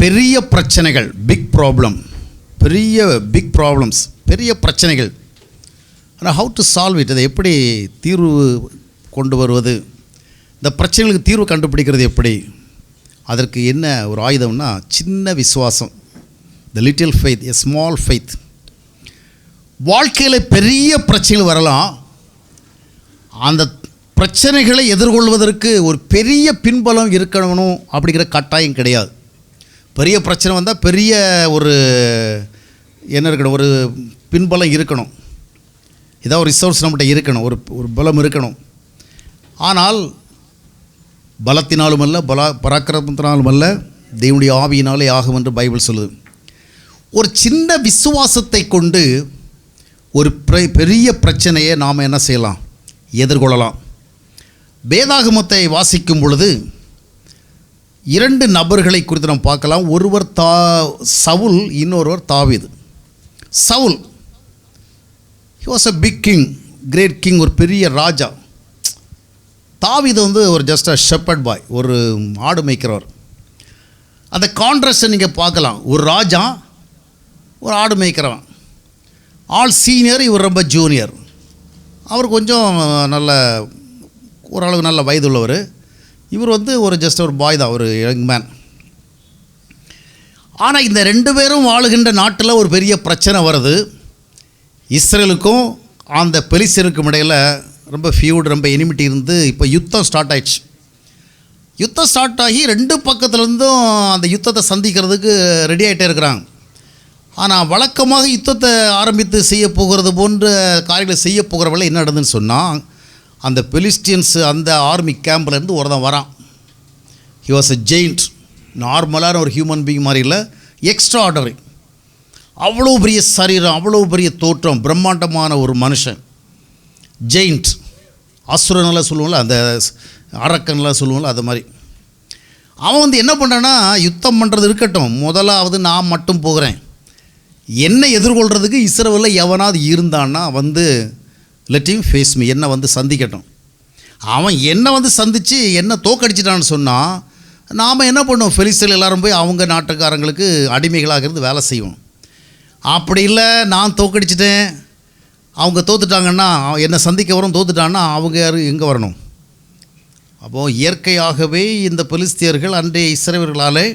பெரிய பிரச்சனைகள், big problems, பெரிய பிரச்சனைகள். ஆனால் ஹவு டு சால்வ் இட், அதை எப்படி தீர்வு கொண்டு வருவது, இந்த பிரச்சனைகளுக்கு தீர்வு கண்டுபிடிக்கிறது எப்படி, அதற்கு என்ன ஒரு ஆயுதம்னா சின்ன விசுவாசம், the little faith, a small faith. வாழ்க்கையில் பெரிய பிரச்சனைகள் வரலாம், அந்த பிரச்சனைகளை எதிர்கொள்வதற்கு ஒரு பெரிய பின்பலம் இருக்கணும் அப்படிங்கிற கட்டாயம் கிடையாது. பெரிய பிரச்சனை வந்தால் பெரிய ஒரு என்ன இருக்கணும், ஒரு பின்பலம் இருக்கணும், ஏதாவது ஒரு ரிசோர்ஸ் நம்மகிட்ட இருக்கணும், ஒரு பலம் இருக்கணும். ஆனால் பலத்தினாலும் அல்ல, பராக்கிரமத்தினாலும் அல்ல, தேவனுடைய ஆவியினாலே ஆகும் என்று பைபிள் சொல்லுது. ஒரு சின்ன விசுவாசத்தை கொண்டு ஒரு பெரிய பிரச்சனையை நாம் என்ன செய்யலாம், எதிர்கொள்ளலாம். வேதாகமத்தை வாசிக்கும் பொழுது 2 நபர்களை குறித்து நாம் பார்க்கலாம். ஒருவர் சவுல், இன்னொருவர் தாவீது. Saul, he was a big king, great king, ஒரு பெரிய ராஜா. தாவீது ஒரு ஜஸ்ட் அ ஷெப்பர்ட் பாய், ஒரு ஆடு மேய்க்கிறவர். அந்த கான்ட்ராஸ்ட்டை நீங்கள் பார்க்கலாம். ஒரு ராஜா, ஒரு ஆடு மேய்க்கிறவன். ஆள் சீனியர், இவர் ரொம்ப ஜூனியர். அவர் கொஞ்சம் நல்ல ஓரளவு நல்ல வயது உள்ளவர். இவர் ஒரு ஜஸ்ட் ஒரு பாய் தான், ஒரு யங் மேன். ஆனால் இந்த 2 பேரும் வாழுகின்ற நாட்டில் ஒரு பெரிய பிரச்சனை வருது. இஸ்ரேலுக்கும் அந்த பெலிஸ்தீனுக்கும் இடையில் ரொம்ப ஃபியூட், ரொம்ப எனிமிட்டி இருந்து இப்போ யுத்தம் ஸ்டார்ட் ஆயிடுச்சு. யுத்தம் ஸ்டார்ட் ஆகி 2 பக்கத்துலேருந்தும் அந்த யுத்தத்தை சந்திக்கிறதுக்கு ரெடி ஆகிட்டே இருக்கிறாங்க. ஆனால் வழக்கமாக யுத்தத்தை ஆரம்பித்து செய்ய போகிறது போன்ற காரியங்களை செய்ய போகிறவங்கள என்ன நடந்துன்னு சொன்னால், அந்த பெலிஸ்டியன்ஸு அந்த ஆர்மி கேம்பிலேருந்து ஒருத்தன் வரான். ஹி வாஸ் எ ஜெயிண்ட், நார்மலான ஒரு ஹியூமன் பீயிங் மாதிரி இல்லை, எக்ஸ்ட்ரா ஆர்டினரி. அவ்வளோ பெரிய சரீரம், அவ்வளோ பெரிய தோற்றம், பிரம்மாண்டமான ஒரு மனுஷன், ஜெயிண்ட். அசுரனெல்லாம் சொல்லுவோம்ல, அந்த அரக்கன்லாம் சொல்லுவோம்ல, அது மாதிரி. அவன் என்ன பண்ணுறான்னா, யுத்தம் பண்ணுறது இருக்கட்டும், முதலாவது நான் மட்டும் போகிறேன், என்னை எதிர்கொள்கிறதுக்கு இஸ்ரவேலில் எவனாவது இருந்தான்னா லெட் ஹிம் ஃபேஸ் மீ, என்னை சந்திக்கட்டும். அவன் என்னை சந்தித்து என்ன தோக்கடிச்சிட்டான்னு சொன்னால், நாம் என்ன பண்ணுவோம், பெலிஸ்தீன் எல்லாரும் போய் அவங்க நாட்டுக்காரங்களுக்கு அடிமைகளாக இருந்து வேலை செய்வோம். அப்படி இல்லை, நான் தோக்கடிச்சிட்டேன், அவங்க தோத்துட்டாங்கன்னா, என்னை சந்திக்க வரும், தோத்துட்டான்னா அவங்க யார் எங்கே வரணும்? அப்போது இயற்கையாகவே இந்த பெலிஸ்தியர்கள் அன்றைய இஸ்ரவேலர்களாலே,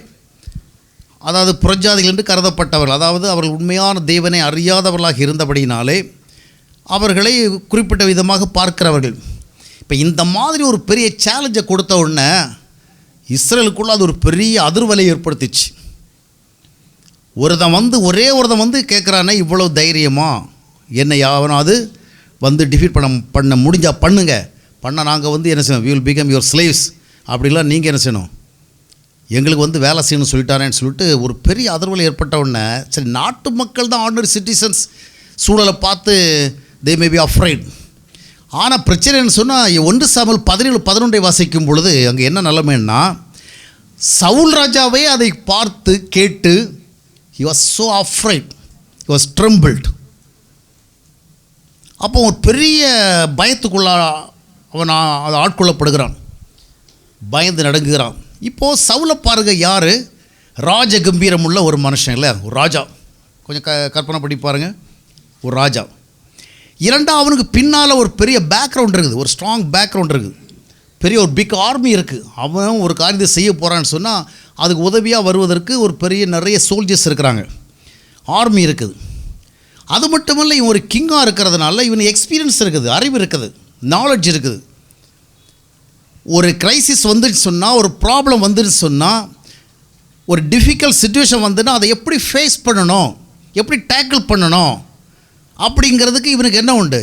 அதாவது புறஜாதிகள் என்று கருதப்பட்டவர்கள், அதாவது அவர்கள் உண்மையான தேவனை அறியாதவர்களாக இருந்தபடினாலே அவர்களை குறிப்பிட்ட விதமாக பார்க்கிறவர்கள். இப்போ இந்த மாதிரி ஒரு பெரிய சேலஞ்சை கொடுத்த உடனே இஸ்ரேலுக்குள்ளே அது ஒரு பெரிய அதிர்வலை ஏற்படுத்திச்சு. ஒரே ஒருத்தன் கேட்குறானே, இவ்வளோ தைரியமா என்னை யாவனாவது டிஃபீட் பண்ண முடிஞ்சால் பண்ணுங்க, நாங்கள் என்ன செய்யணும், we will become your slaves, அப்படிலாம் நீங்கள் என்ன செய்யணும், எங்களுக்கு வேலை செய்யணும்னு சொல்லிட்டாரேன்னு சொல்லிட்டு ஒரு பெரிய அதிர்வலை ஏற்பட்ட உடனே, சரி நாட்டு மக்கள் தான் ஆர்டினரி சிட்டிசன்ஸ், சூழலை பார்த்து தே மே பி அஃப்ரைட். ஆனால் பிரச்சனைன்னு சொன்னால் 1 சாமுவேல் 17:11 வாசிக்கும் பொழுது அங்கே என்ன நிலைமைன்னா, சவுல் ராஜாவே அதை பார்த்து கேட்டு he was so afraid, he was trembled. அப்போ ஒரு பெரிய பயத்துக்குள்ள அவன் அதை ஆட்கொள்ளப்படுகிறான், பயந்து நடுங்குகிறான். இப்போது சவுலை பாருங்க, யார், ராஜ கம்பீரம் உள்ள ஒரு மனுஷன் இல்லை, ஒரு ராஜா. கொஞ்சம் கற்பனை பண்ணி பாருங்கள், ஒரு ராஜா. அவனுக்கு பின்னால் ஒரு பெரிய பேக்ரவுண்ட் இருக்குது, ஒரு ஸ்ட்ராங் பேக்ரவுண்ட் இருக்குது, பெரிய ஒரு பிக் ஆர்மி இருக்குது. அவன் ஒரு காரியத்தை செய்ய போகிறான்னு சொன்னால் அதுக்கு உதவியாக வருவதற்கு ஒரு பெரிய நிறைய சோல்ஜர்ஸ் இருக்கிறாங்க, ஆர்மி இருக்குது. அது மட்டுமல்ல, இவன் ஒரு கிங்காக இருக்கிறதுனால இவனுக்கு எக்ஸ்பீரியன்ஸ் இருக்குது, அறிவு இருக்குது, நாலேஜ் இருக்குது. ஒரு கிரைசிஸ் வந்துட்டு சொன்னால், ஒரு ப்ராப்ளம் வந்துட்டு சொன்னால், ஒரு டிஃபிகல்ட் சிச்சுவேஷன் வந்துன்னா அதை எப்படி ஃபேஸ் பண்ணணும், எப்படி டேக்கிள் பண்ணணும் அப்படிங்கிறதுக்கு இவனுக்கு என்ன உண்டு,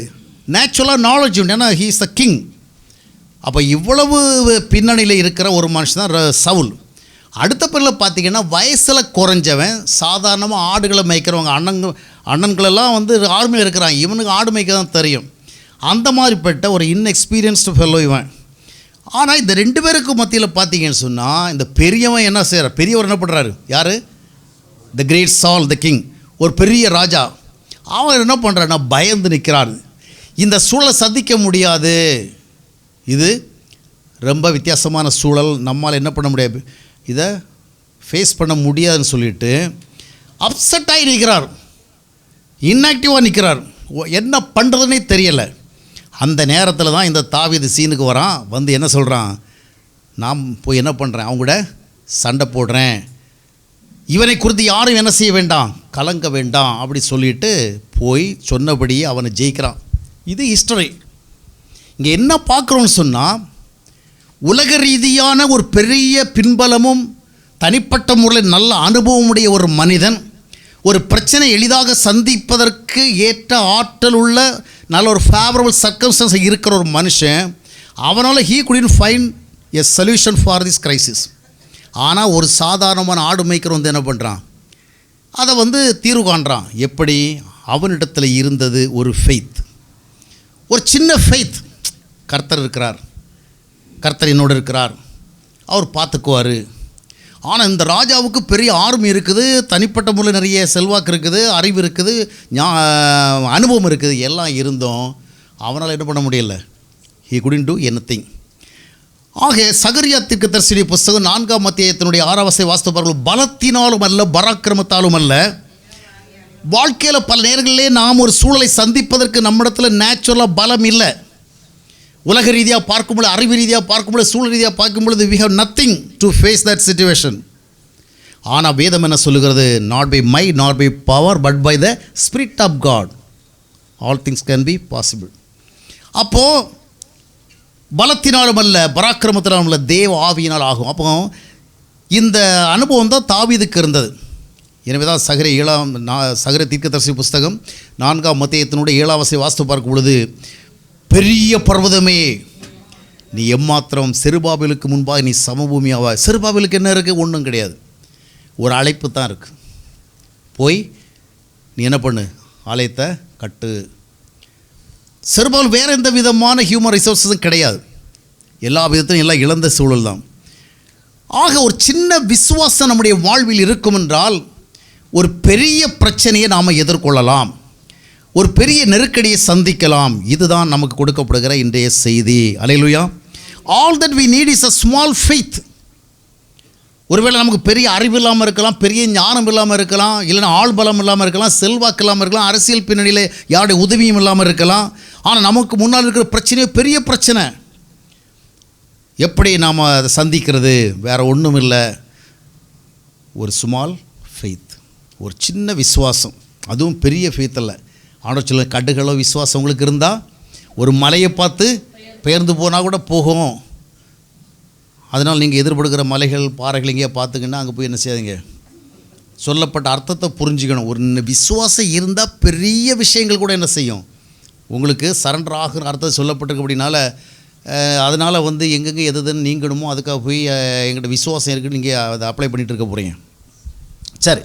நேச்சுரலாக நாலேஜ் உண்டு. ஏன்னா ஹீ இஸ் த கிங். அப்போ இவ்வளவு பின்னணியில் இருக்கிற ஒரு மனுஷன் தான் சவுல். அடுத்த பிறகு பார்த்திங்கன்னா வயசில் குறைஞ்சவன், சாதாரணமாக ஆடுகளை மேய்க்கிறவங்க அண்ணன்களெல்லாம் ஆர்மியில் இருக்கிறான், இவனுக்கு ஆடு மேய்க்க தான் தெரியும். அந்த மாதிரிப்பட்ட ஒரு இன்எக்ஸ்பீரியன்ஸ்டு ஃபெல்லோ இவன். ஆனால் இந்த 2 பேருக்கு மத்தியில் பார்த்தீங்கன்னு சொன்னால், இந்த பெரியவன் என்ன செய்கிறார், பெரியவர் என்ன பண்ணுறாரு, யார், த கிரேட் சால், த கிங், ஒரு பெரிய ராஜா. அவன் என்ன பண்ணுறான்னா பயந்து நிற்கிறான். இந்த சூழலை சந்திக்க முடியாது, இது ரொம்ப வித்தியாசமான சூழல், நம்மால் என்ன பண்ண முடியாது, இதை ஃபேஸ் பண்ண முடியாதுன்னு சொல்லிட்டு அப்செட்டாகி நிற்கிறார், இன்ஆக்டிவாக நிற்கிறார். என்ன பண்ணுறதுன்னே தெரியலை. அந்த நேரத்தில் தான் இந்த தாவீது சீனுக்கு வரான். வந்து என்ன சொல்கிறான், நான் போய் என்ன பண்ணுறேன், அவங்க கூட சண்டை போடுறேன், இவனை குறித்து யாரும் என்ன செய்ய வேண்டாம், கலங்க வேண்டாம் அப்படி சொல்லிட்டு போய் சொன்னபடியே அவனை ஜெயிக்கிறான். இது ஹிஸ்டரி. இங்கே என்ன பார்க்குறோன்னு சொன்னால், உலக ரீதியான ஒரு பெரிய பின்பலமும் தனிப்பட்ட முறையில் நல்ல அனுபவமுடைய ஒரு மனிதன் ஒரு பிரச்சனை எளிதாக சந்திப்பதற்கு ஏற்ற ஆற்றல் உள்ள நல்ல ஒரு ஃபேவரபிள் சர்க்கம்ஸ்டன்ஸ் இருக்கிற ஒரு மனுஷன், அவனால் he குடின் find a solution for this crisis. ஆனால் ஒரு சாதாரணமான ஆடு மேய்க்கிற வந்து என்ன பண்ணுறான், அதை வந்து தீர்வு காண்றான். எப்படி? அவனிடத்தில் இருந்தது ஒரு ஃபெய்த், ஒரு சின்ன ஃபெய்த். கர்த்தர் இருக்கிறார், கர்த்தர் என்னோடு இருக்கிறார், அவர் பார்த்துக்குவார். ஆனால் இந்த ராஜாவுக்கு பெரிய ஆர்மி இருக்குது, தனிப்பட்ட முறையில் நிறைய செல்வாக்கு இருக்குது, அறிவு இருக்குது, அனுபவம் இருக்குது, எல்லாம் இருந்தோம் அவனால் என்ன பண்ண முடியல. He couldn't to anything. ஆக சகரியா தீர்க்கதரிசியுடைய புஸ்தகம் 4ஆம் அத்தியாயத்தினுடைய 6ஆம் வசனத்தை வாசித்து பாருங்கள். பலத்தினாலும் அல்ல, பராக்கிரமத்தாலும் அல்ல. வாழ்க்கையில் பல நேரங்களிலே நாம் ஒரு சூழலை சந்திப்பதற்கு நம்மிடத்தில் நேச்சுரலாக பலம் இல்லை. உலக ரீதியாக பார்க்கும்பொழுது, அறிவு ரீதியாக பார்க்கும்பொழுது, சூழல் ரீதியாக பார்க்கும்பொழுது we have nothing to face that situation. ஆனால் வேதம் என்ன சொல்லுகிறது? not by might nor by power but by the spirit of God all things can be possible. அப்போது பலத்தினாலும் அல்ல, பராக்கிரமத்தினாலும் அல்ல, தேவ ஆவியினால் ஆகும். அப்போ இந்த அனுபவம் தான் தாவீதுக்கு இருந்தது. எனவே தான் சகரியா தீர்க்கதரிசி புஸ்தகம் 4ஆம் அத்தியாயத்தினுடைய 7ஆம் வசனத்தை வாசித்து பார்க்கும் பொழுது, பெரிய பர்வதமே நீ எம்மாத்திரம் செருபாபேலுக்கு முன்பாக நீ சமபூமியாவா. செருபாபேலுக்கு என்ன இருக்குது? ஒன்றும் கிடையாது, ஒரு அழைப்பு தான் இருக்குது. போய் நீ என்ன பண்ணு, ஆலயத்தை கட்டு. செருபாபேல் வேறு எந்த விதமான ஹியூமன் ரிசோர்ஸஸும் கிடையாது, எல்லா விதத்திலும் எல்லாம் இழந்த சூழல் தான். ஆக ஒரு சின்ன விசுவாசம் நம்முடைய வாழ்வில் இருக்கும் என்றால் ஒரு பெரிய பிரச்சனையை நாம் எதிர்கொள்ளலாம், ஒரு பெரிய நெருக்கடியை சந்திக்கலாம். இதுதான் நமக்கு கொடுக்கப்படுகிற இன்றைய செய்தி. அல்லேலூயா. All that we need is a small faith. ஒருவேளை நமக்கு பெரிய அறிவு இல்லாமல் இருக்கலாம், பெரிய ஞானம் இல்லாமல் இருக்கலாம், இல்லைன்னா ஆள் பலம் இல்லாமல் இருக்கலாம், செல்வாக்கு இல்லாமல் இருக்கலாம், அரசியல் பின்னணியில் யாருடைய உதவியும் இல்லாமல் இருக்கலாம். ஆனால் நமக்கு முன்னால் இருக்கிற பிரச்சனையே பெரிய பிரச்சனை. எப்படி நாம் அதை சந்திக்கிறது? வேறு ஒன்றும் இல்லை, ஒரு ஸ்மால் ஃபெய்த், ஒரு சின்ன விசுவாசம். அதுவும் பெரிய ஃபெய்த் இல்லை. ஆனால் சில கடுகளோ விசுவாசம் உங்களுக்கு இருந்தால் ஒரு மலையை பார்த்து பெயர்ந்து போனால் கூட போகும். அதனால் நீங்கள் எதிர்படுகிற மலைகள், பாறைகள் எங்கேயா பார்த்துக்கின்னா அங்கே போய் என்ன செய்யாதீங்க, சொல்லப்பட்ட அர்த்தத்தை புரிஞ்சுக்கணும். ஒரு விசுவாசம் இருந்தால் பெரிய விஷயங்கள் கூட என்ன செய்யும், உங்களுக்கு சரண்டர் ஆகிற அர்த்தத்தை சொல்லப்பட்டிருக்கு. அப்படின்னால அதனால் வந்து எங்கெங்கே எதுன்னு நீங்கணுமோ அதுக்காக போய் எங்கள்கிட்ட விசுவாசம் இருக்குன்னு நீங்கள் அதை அப்ளை பண்ணிகிட்டு இருக்க போகிறீங்க. சரி,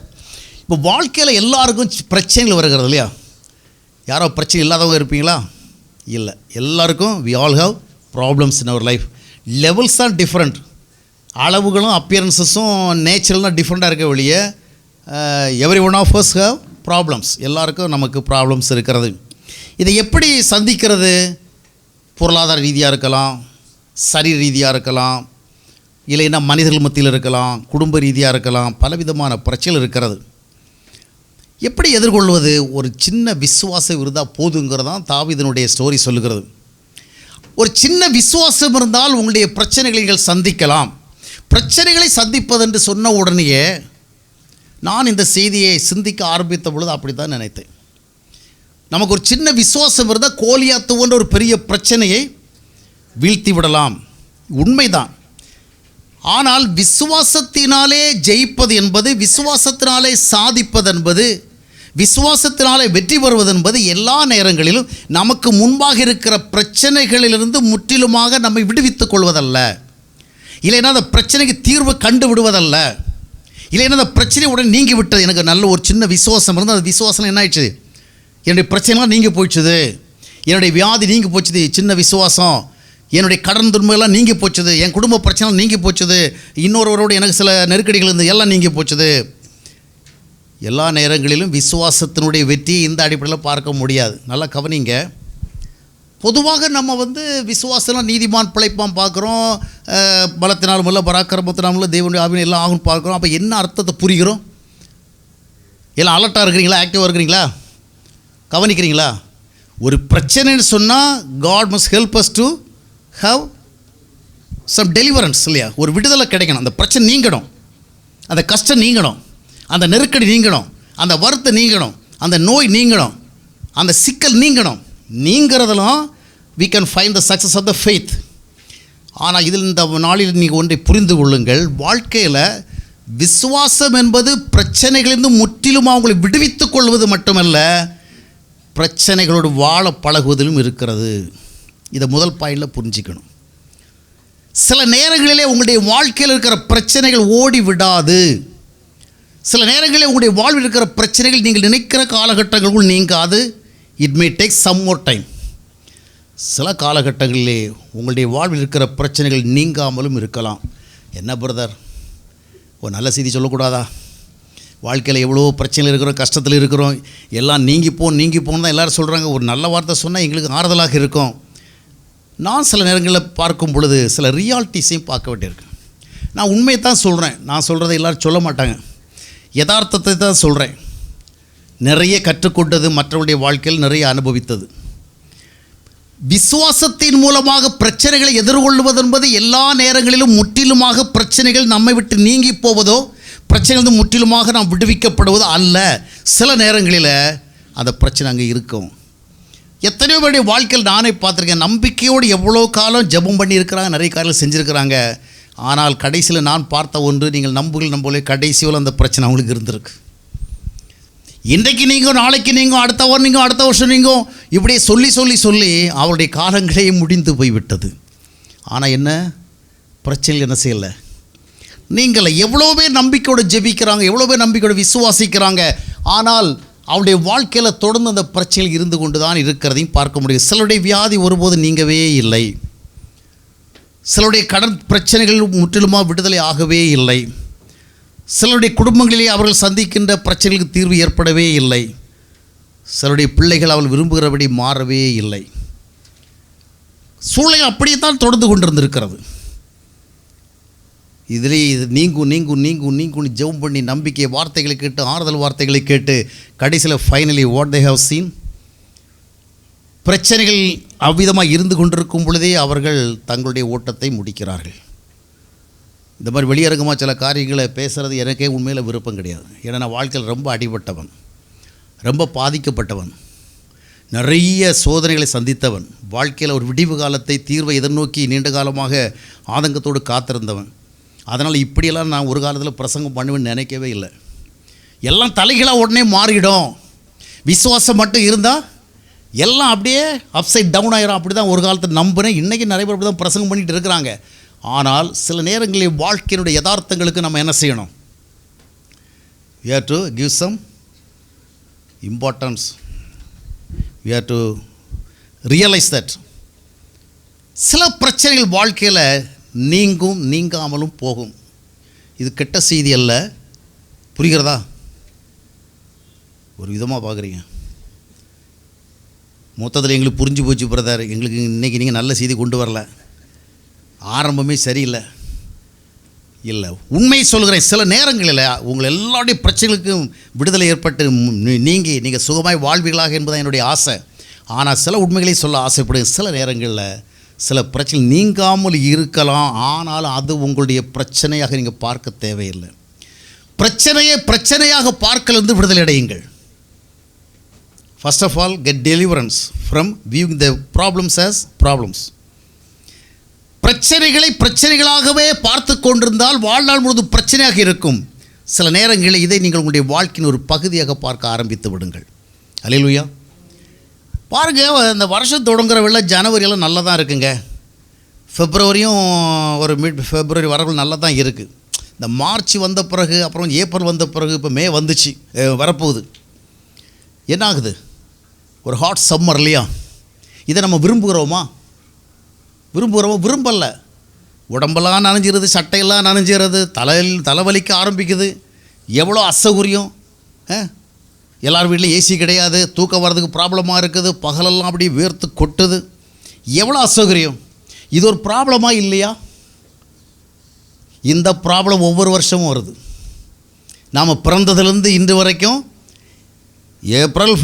இப்போ வாழ்க்கையில் எல்லாருக்கும் பிரச்சனைகள் வருகிறது இல்லையா? யாரோ பிரச்சனை இல்லாதவங்க இருப்பீங்களா? இல்லை, எல்லாருக்கும் we all have problems in our life. Levels தான் டிஃப்ரெண்ட், அளவுகளும் அப்பியரன்ஸஸும் நேச்சுரல்னால் டிஃப்ரெண்ட்டாக இருக்க வெளியே every one of us have problems. எல்லாருக்கும் நமக்கு ப்ராப்ளம்ஸ் இருக்கிறது. இதை எப்படி சந்திக்கிறது? பொருளாதார ரீதியாக இருக்கலாம், சரீர ரீதியாக இருக்கலாம், இல்லைன்னா மனிதர்கள் மத்தியில் இருக்கலாம், குடும்ப ரீதியாக இருக்கலாம், பலவிதமான பிரச்சனை இருக்கிறது. எப்படி எதிர்கொள்வது? ஒரு சின்ன விசுவாசம் இருந்தால் போதுங்கிறதான் தாவீதினுடைய ஸ்டோரி சொல்லுகிறது. ஒரு சின்ன விசுவாசம் இருந்தால் உங்களுடைய பிரச்சனைகளை நீங்கள் சந்திக்கலாம். பிரச்சனைகளை சந்திப்பதென்று சொன்ன உடனேயே நான் இந்த செய்தியை சிந்திக்க ஆரம்பித்த பொழுது அப்படி தான் நினைத்தேன். நமக்கு ஒரு சின்ன விசுவாசம் இருந்தால் கோலியாத்து போன்ற ஒரு பெரிய பிரச்சனையை வீழ்த்தி விடலாம். உண்மைதான். ஆனால் விசுவாசத்தினாலே ஜெயிப்பது என்பது, விசுவாசத்தினாலே சாதிப்பது என்பது, விசுவாசத்தினாலே வெற்றி பெறுவது என்பது எல்லா நேரங்களிலும் நமக்கு முன்பாக இருக்கிற பிரச்சனைகளிலிருந்து முற்றிலுமாக நம்மை விடுவித்துக் கொள்வதல்ல, இல்லைன்னா அந்த பிரச்சனைக்கு தீர்வு கண்டு விடுவதல்ல, இல்லைன்னா அந்த பிரச்சனை உடனே நீங்கி விட்டது. எனக்கு நல்ல ஒரு சின்ன விசுவாசம் இருந்தால் அந்த விசுவாசம் என்ன ஆயிடுச்சு, என்னுடைய பிரச்சனைலாம் நீங்கி போயிடுச்சுது, என்னுடைய வியாதி நீங்கி போச்சுது, சின்ன விசுவாசம், என்னுடைய கடன் துன்பங்கள்லாம் நீங்கி போச்சுது, என் குடும்ப பிரச்சனை நீங்கி போச்சுது, இன்னொருவரோடு எனக்கு சில நெருக்கடிகள் இருந்து எல்லாம் நீங்கி போச்சுது. எல்லா நேரங்களிலும் விசுவாசத்தினுடைய வெற்றியை இந்த அடிப்படையில் பார்க்க முடியாது. நல்லா கவனிங்க. பொதுவாக நம்ம விசுவாசம்லாம் நீதிமான் பிழைப்பான் பார்க்குறோம், பலத்தினாலும் இல்லை பராக்கிரமத்தினாலும் இல்லை தேவனுடைய ஆவியும் எல்லாம் ஆகும்னு பார்க்குறோம். அப்போ என்ன அர்த்தத்தை புரிகிறோம்? எல்லாம் அலர்ட்டாக இருக்கிறீங்களா? ஆக்டிவாக இருக்கிறீங்களா? கவனிக்கிறீங்களா? ஒரு பிரச்சனைன்னு சொன்னால் God must help us to have some deliverance இல்லையா? ஒரு விடுதலை கிடைக்கணும், அந்த பிரச்சனை நீங்கணும், அந்த கஷ்டம் நீங்கணும், அந்த நெருக்கடி நீங்கணும், அந்த வருத்தம் நீங்கணும், அந்த நோய் நீங்கணும், அந்த சிக்கல் நீங்கணும். நீங்கிறதெல்லாம் we can find the success of the faith. ஆனால் இதில் இந்த நாளில் நீங்கள் ஒன்றை புரிந்து கொள்ளுங்கள். வாழ்க்கையில் விசுவாசம் என்பது பிரச்சனைகளிலிருந்து முற்றிலும் அவங்களை விடுவித்துக் கொள்வது மட்டுமல்ல, பிரச்சனைகளோடு வாழ பழகுவதிலும் இருக்கிறது. இதை முதல் பாயிண்டில் புரிஞ்சிக்கணும். சில நேரங்களிலே உங்களுடைய வாழ்க்கையில் இருக்கிற பிரச்சனைகள் ஓடி விடாது. சில நேரங்களில் உங்களுடைய வாழ்வில் இருக்கிற பிரச்சனைகள் நீங்கள் நினைக்கிற காலகட்டங்களுக்குள் நீங்காது. It may take some more time. சில காலகட்டங்களிலே உங்களுடைய வாழ்வில் இருக்கிற பிரச்சனைகள் நீங்காமலும் இருக்கலாம். என்ன பிரதர், ஒரு நல்ல செய்தி சொல்லக்கூடாதா? வாழ்க்கையில் எவ்வளோ பிரச்சனையில் இருக்கிறோம், கஷ்டத்தில் இருக்கிறோம், எல்லாம் நீங்கி போன்னு தான் எல்லோரும் சொல்கிறாங்க. ஒரு நல்ல வார்த்தை சொன்னால் எங்களுக்கு ஆறுதலாக இருக்கும். நான் சில நேரங்களில் பார்க்கும் பொழுது சில ரியாலிட்டிஸையும் பார்க்க வேண்டியிருக்கு. நான் உண்மையை தான் சொல்கிறேன், நான் சொல்கிறத எல்லோரும் சொல்ல மாட்டாங்க, யதார்த்தத்தை தான் சொல்கிறேன். நிறைய கற்றுக்கொண்டது, மற்றவருடைய வாழ்க்கையில் நிறைய அனுபவித்தது. விசுவாசத்தின் மூலமாக பிரச்சனைகளை எதிர்கொள்வது என்பது எல்லா நேரங்களிலும் முற்றிலுமாக பிரச்சனைகள் நம்மை விட்டு நீங்கி போவதோ, பிரச்சனைகள் முற்றிலுமாக நாம் விடுவிக்கப்படுவதோ அல்ல. சில நேரங்களில் அந்த பிரச்சனை அங்கே இருக்கும். எத்தனையோ பேருடைய வாழ்க்கையில் நானே பார்த்துருக்கேன். நம்பிக்கையோடு எவ்வளோ காலம் ஜெபம் பண்ணியிருக்கிறாங்க, நிறைய காரியங்கள் செஞ்சுருக்கிறாங்க. ஆனால் கடைசியில் நான் பார்த்த ஒன்று, நீங்கள் நம்பலே கடைசியில் அந்த பிரச்சனை அவங்களுக்கு இருந்திருக்கு. இன்றைக்கு நீங்கள், நாளைக்கு நீங்கள், அடுத்த வாரம் நீங்கள், அடுத்த வருஷம் நீங்கள், இப்படியே சொல்லி அவருடைய காலங்களே முடிந்து போய்விட்டது. ஆனால் என்ன பிரச்சனைகள் என்ன செய்யலை? நீங்கள் எவ்வளோ பேர் நம்பிக்கையோடு ஜெபிக்கிறாங்க, எவ்வளோ பேர் நம்பிக்கையோடு விசுவாசிக்கிறாங்க, ஆனால் அவருடைய வாழ்க்கையில் தொடர்ந்து அந்த பிரச்சனைகள் இருந்து கொண்டு தான் இருக்கிறதையும் பார்க்க முடியும். சிலருடைய வியாதி ஒருபோது நீங்கவே இல்லை. சிலருடைய கடன் பிரச்சனைகள் முற்றிலுமாக விடுதலை ஆகவே இல்லை. சிலருடைய குடும்பங்களிலே அவர்கள் சந்திக்கின்ற பிரச்சனைகளுக்கு தீர்வு ஏற்படவே இல்லை. சிலருடைய பிள்ளைகள் அவள் விரும்புகிறபடி மாறவே இல்லை. சூழ்நிலை அப்படியே தான் தொடர்ந்து கொண்டிருந்திருக்கிறது. இதிலே இது நீங்கும் ஜெபம் பண்ணி நம்பிக்கை வார்த்தைகளை கேட்டு, ஆறுதல் வார்த்தைகளை கேட்டு, கடைசியில் finally what they have seen, பிரச்சனைகள் அவ்விதமாக இருந்து கொண்டிருக்கும் பொழுதே அவர்கள் தங்களுடைய ஓட்டத்தை முடிக்கிறார்கள். இந்த மாதிரி வெளியரங்கமாக சில காரியங்களை பேசுகிறது எனக்கே உண்மையில் விருப்பம் கிடையாது. ஏன்னா நான் வாழ்க்கையில் ரொம்ப அடிபட்டவன், ரொம்ப பாதிக்கப்பட்டவன், நிறைய சோதனைகளை சந்தித்தவன், வாழ்க்கையில் ஒரு விடிவு காலத்தை, தீர்வை எதிர்நோக்கி நீண்ட காலமாக ஆதங்கத்தோடு காத்திருந்தவன். அதனால் இப்படியெல்லாம் நான் ஒரு காலத்தில் பிரசங்கம் பண்ணுவேன்னு நினைக்கவே இல்லை. எல்லாம் தலைகளாக உடனே மாறிடும், விசுவாசம் மட்டும் இருந்தால் எல்லாம் அப்படியே அப்சைட் டவுன் ஆகிரும். அப்படி தான் ஒரு காலத்தில் நம்பினேன். இன்றைக்கி நிறைய பேர் அப்படி தான் பிரசங்கம் பண்ணிகிட்டு இருக்கிறாங்க. ஆனால் சில நேரங்களில் வாழ்க்கையினுடைய யதார்த்தங்களுக்கு நம்ம என்ன செய்யணும்? we have to give some importance. we have to realize that சில பிரச்சனைகள் வாழ்க்கையில் நீங்காமலும் போகும். இது கெட்ட செய்தி அல்ல. புரிகிறதா? ஒரு விதமாக பார்க்குறீங்க. மொத்தத்தில் எங்களுக்கு புரிஞ்சு போச்சு பிரதர், எங்களுக்கு இன்றைக்கி நீங்கள் நல்ல செய்தி கொண்டு வரல, ஆரம்பமே சரியில்லை. இல்லை, உண்மை சொல்கிறேன். சில நேரங்களில் உங்கள் எல்லாருடைய பிரச்சனைகளுக்கும் விடுதலை ஏற்பட்டு நீங்கள் சுகமாய் வாழ்வீர்களாக என்பது என்னுடைய ஆசை. ஆனால் சில உண்மைகளை சொல்ல ஆசைப்படுவேன். சில நேரங்களில் சில பிரச்சனை நீங்காமல் இருக்கலாம், ஆனால் அது உங்களுடைய பிரச்சனையாக நீங்கள் பார்க்க தேவையில்லை. பிரச்சனையாக பார்க்கலிருந்து விடுதலை அடையுங்கள். First of all get deliverance from viewing the problems as problems. பிரச்சனைகளாகவே பார்த்து கொண்டிருந்தால் வாழ்நாள் முழுவதும் பிரச்சனையாக இருக்கும். சில நேரங்களில் இதை நீங்கள் உங்களுடைய வாழ்க்கையின் ஒரு பகுதியாக பார்க்க ஆரம்பித்து விடுங்கள். அல்லேலூயா. பாருங்கள், இந்த வருஷம் தொடங்குற வேளை ஜனவரியெல்லாம் நல்லா தான் இருக்குங்க. பிப்ரவரியும் ஒரு பிப்ரவரி வரவு நல்லா தான் இருக்குது. இந்த மார்ச் வந்த பிறகு, அப்புறம் ஏப்ரல் வந்த பிறகு, இப்போ மே வந்துச்சு, வரப்போகுது. என்ன ஆகுது? ஒரு ஹாட் சம்மர் இல்லையா? இதை நம்ம விரும்புகிறோமா? விரும்பலை. உடம்பெல்லாம் நனைஞ்சிருது, சட்டையெல்லாம் நனைஞ்சிருது, தலைவலிக்க ஆரம்பிக்குது. எவ்வளோ அசௌகரியம். எல்லார் வீட்லேயும் ஏசி கிடையாது, தூக்கம் வர்றதுக்கு ப்ராப்ளமாக இருக்குது, பகலெல்லாம் அப்படியே வேர்த்து கொட்டுது. எவ்வளோ அசௌகரியம். இது ஒரு ப்ராப்ளமாக இல்லையா? இந்த ப்ராப்ளம் ஒவ்வொரு வருஷமும் வருது. நாம் பிறந்ததுலேருந்து இன்று வரைக்கும் ஏப்ரல்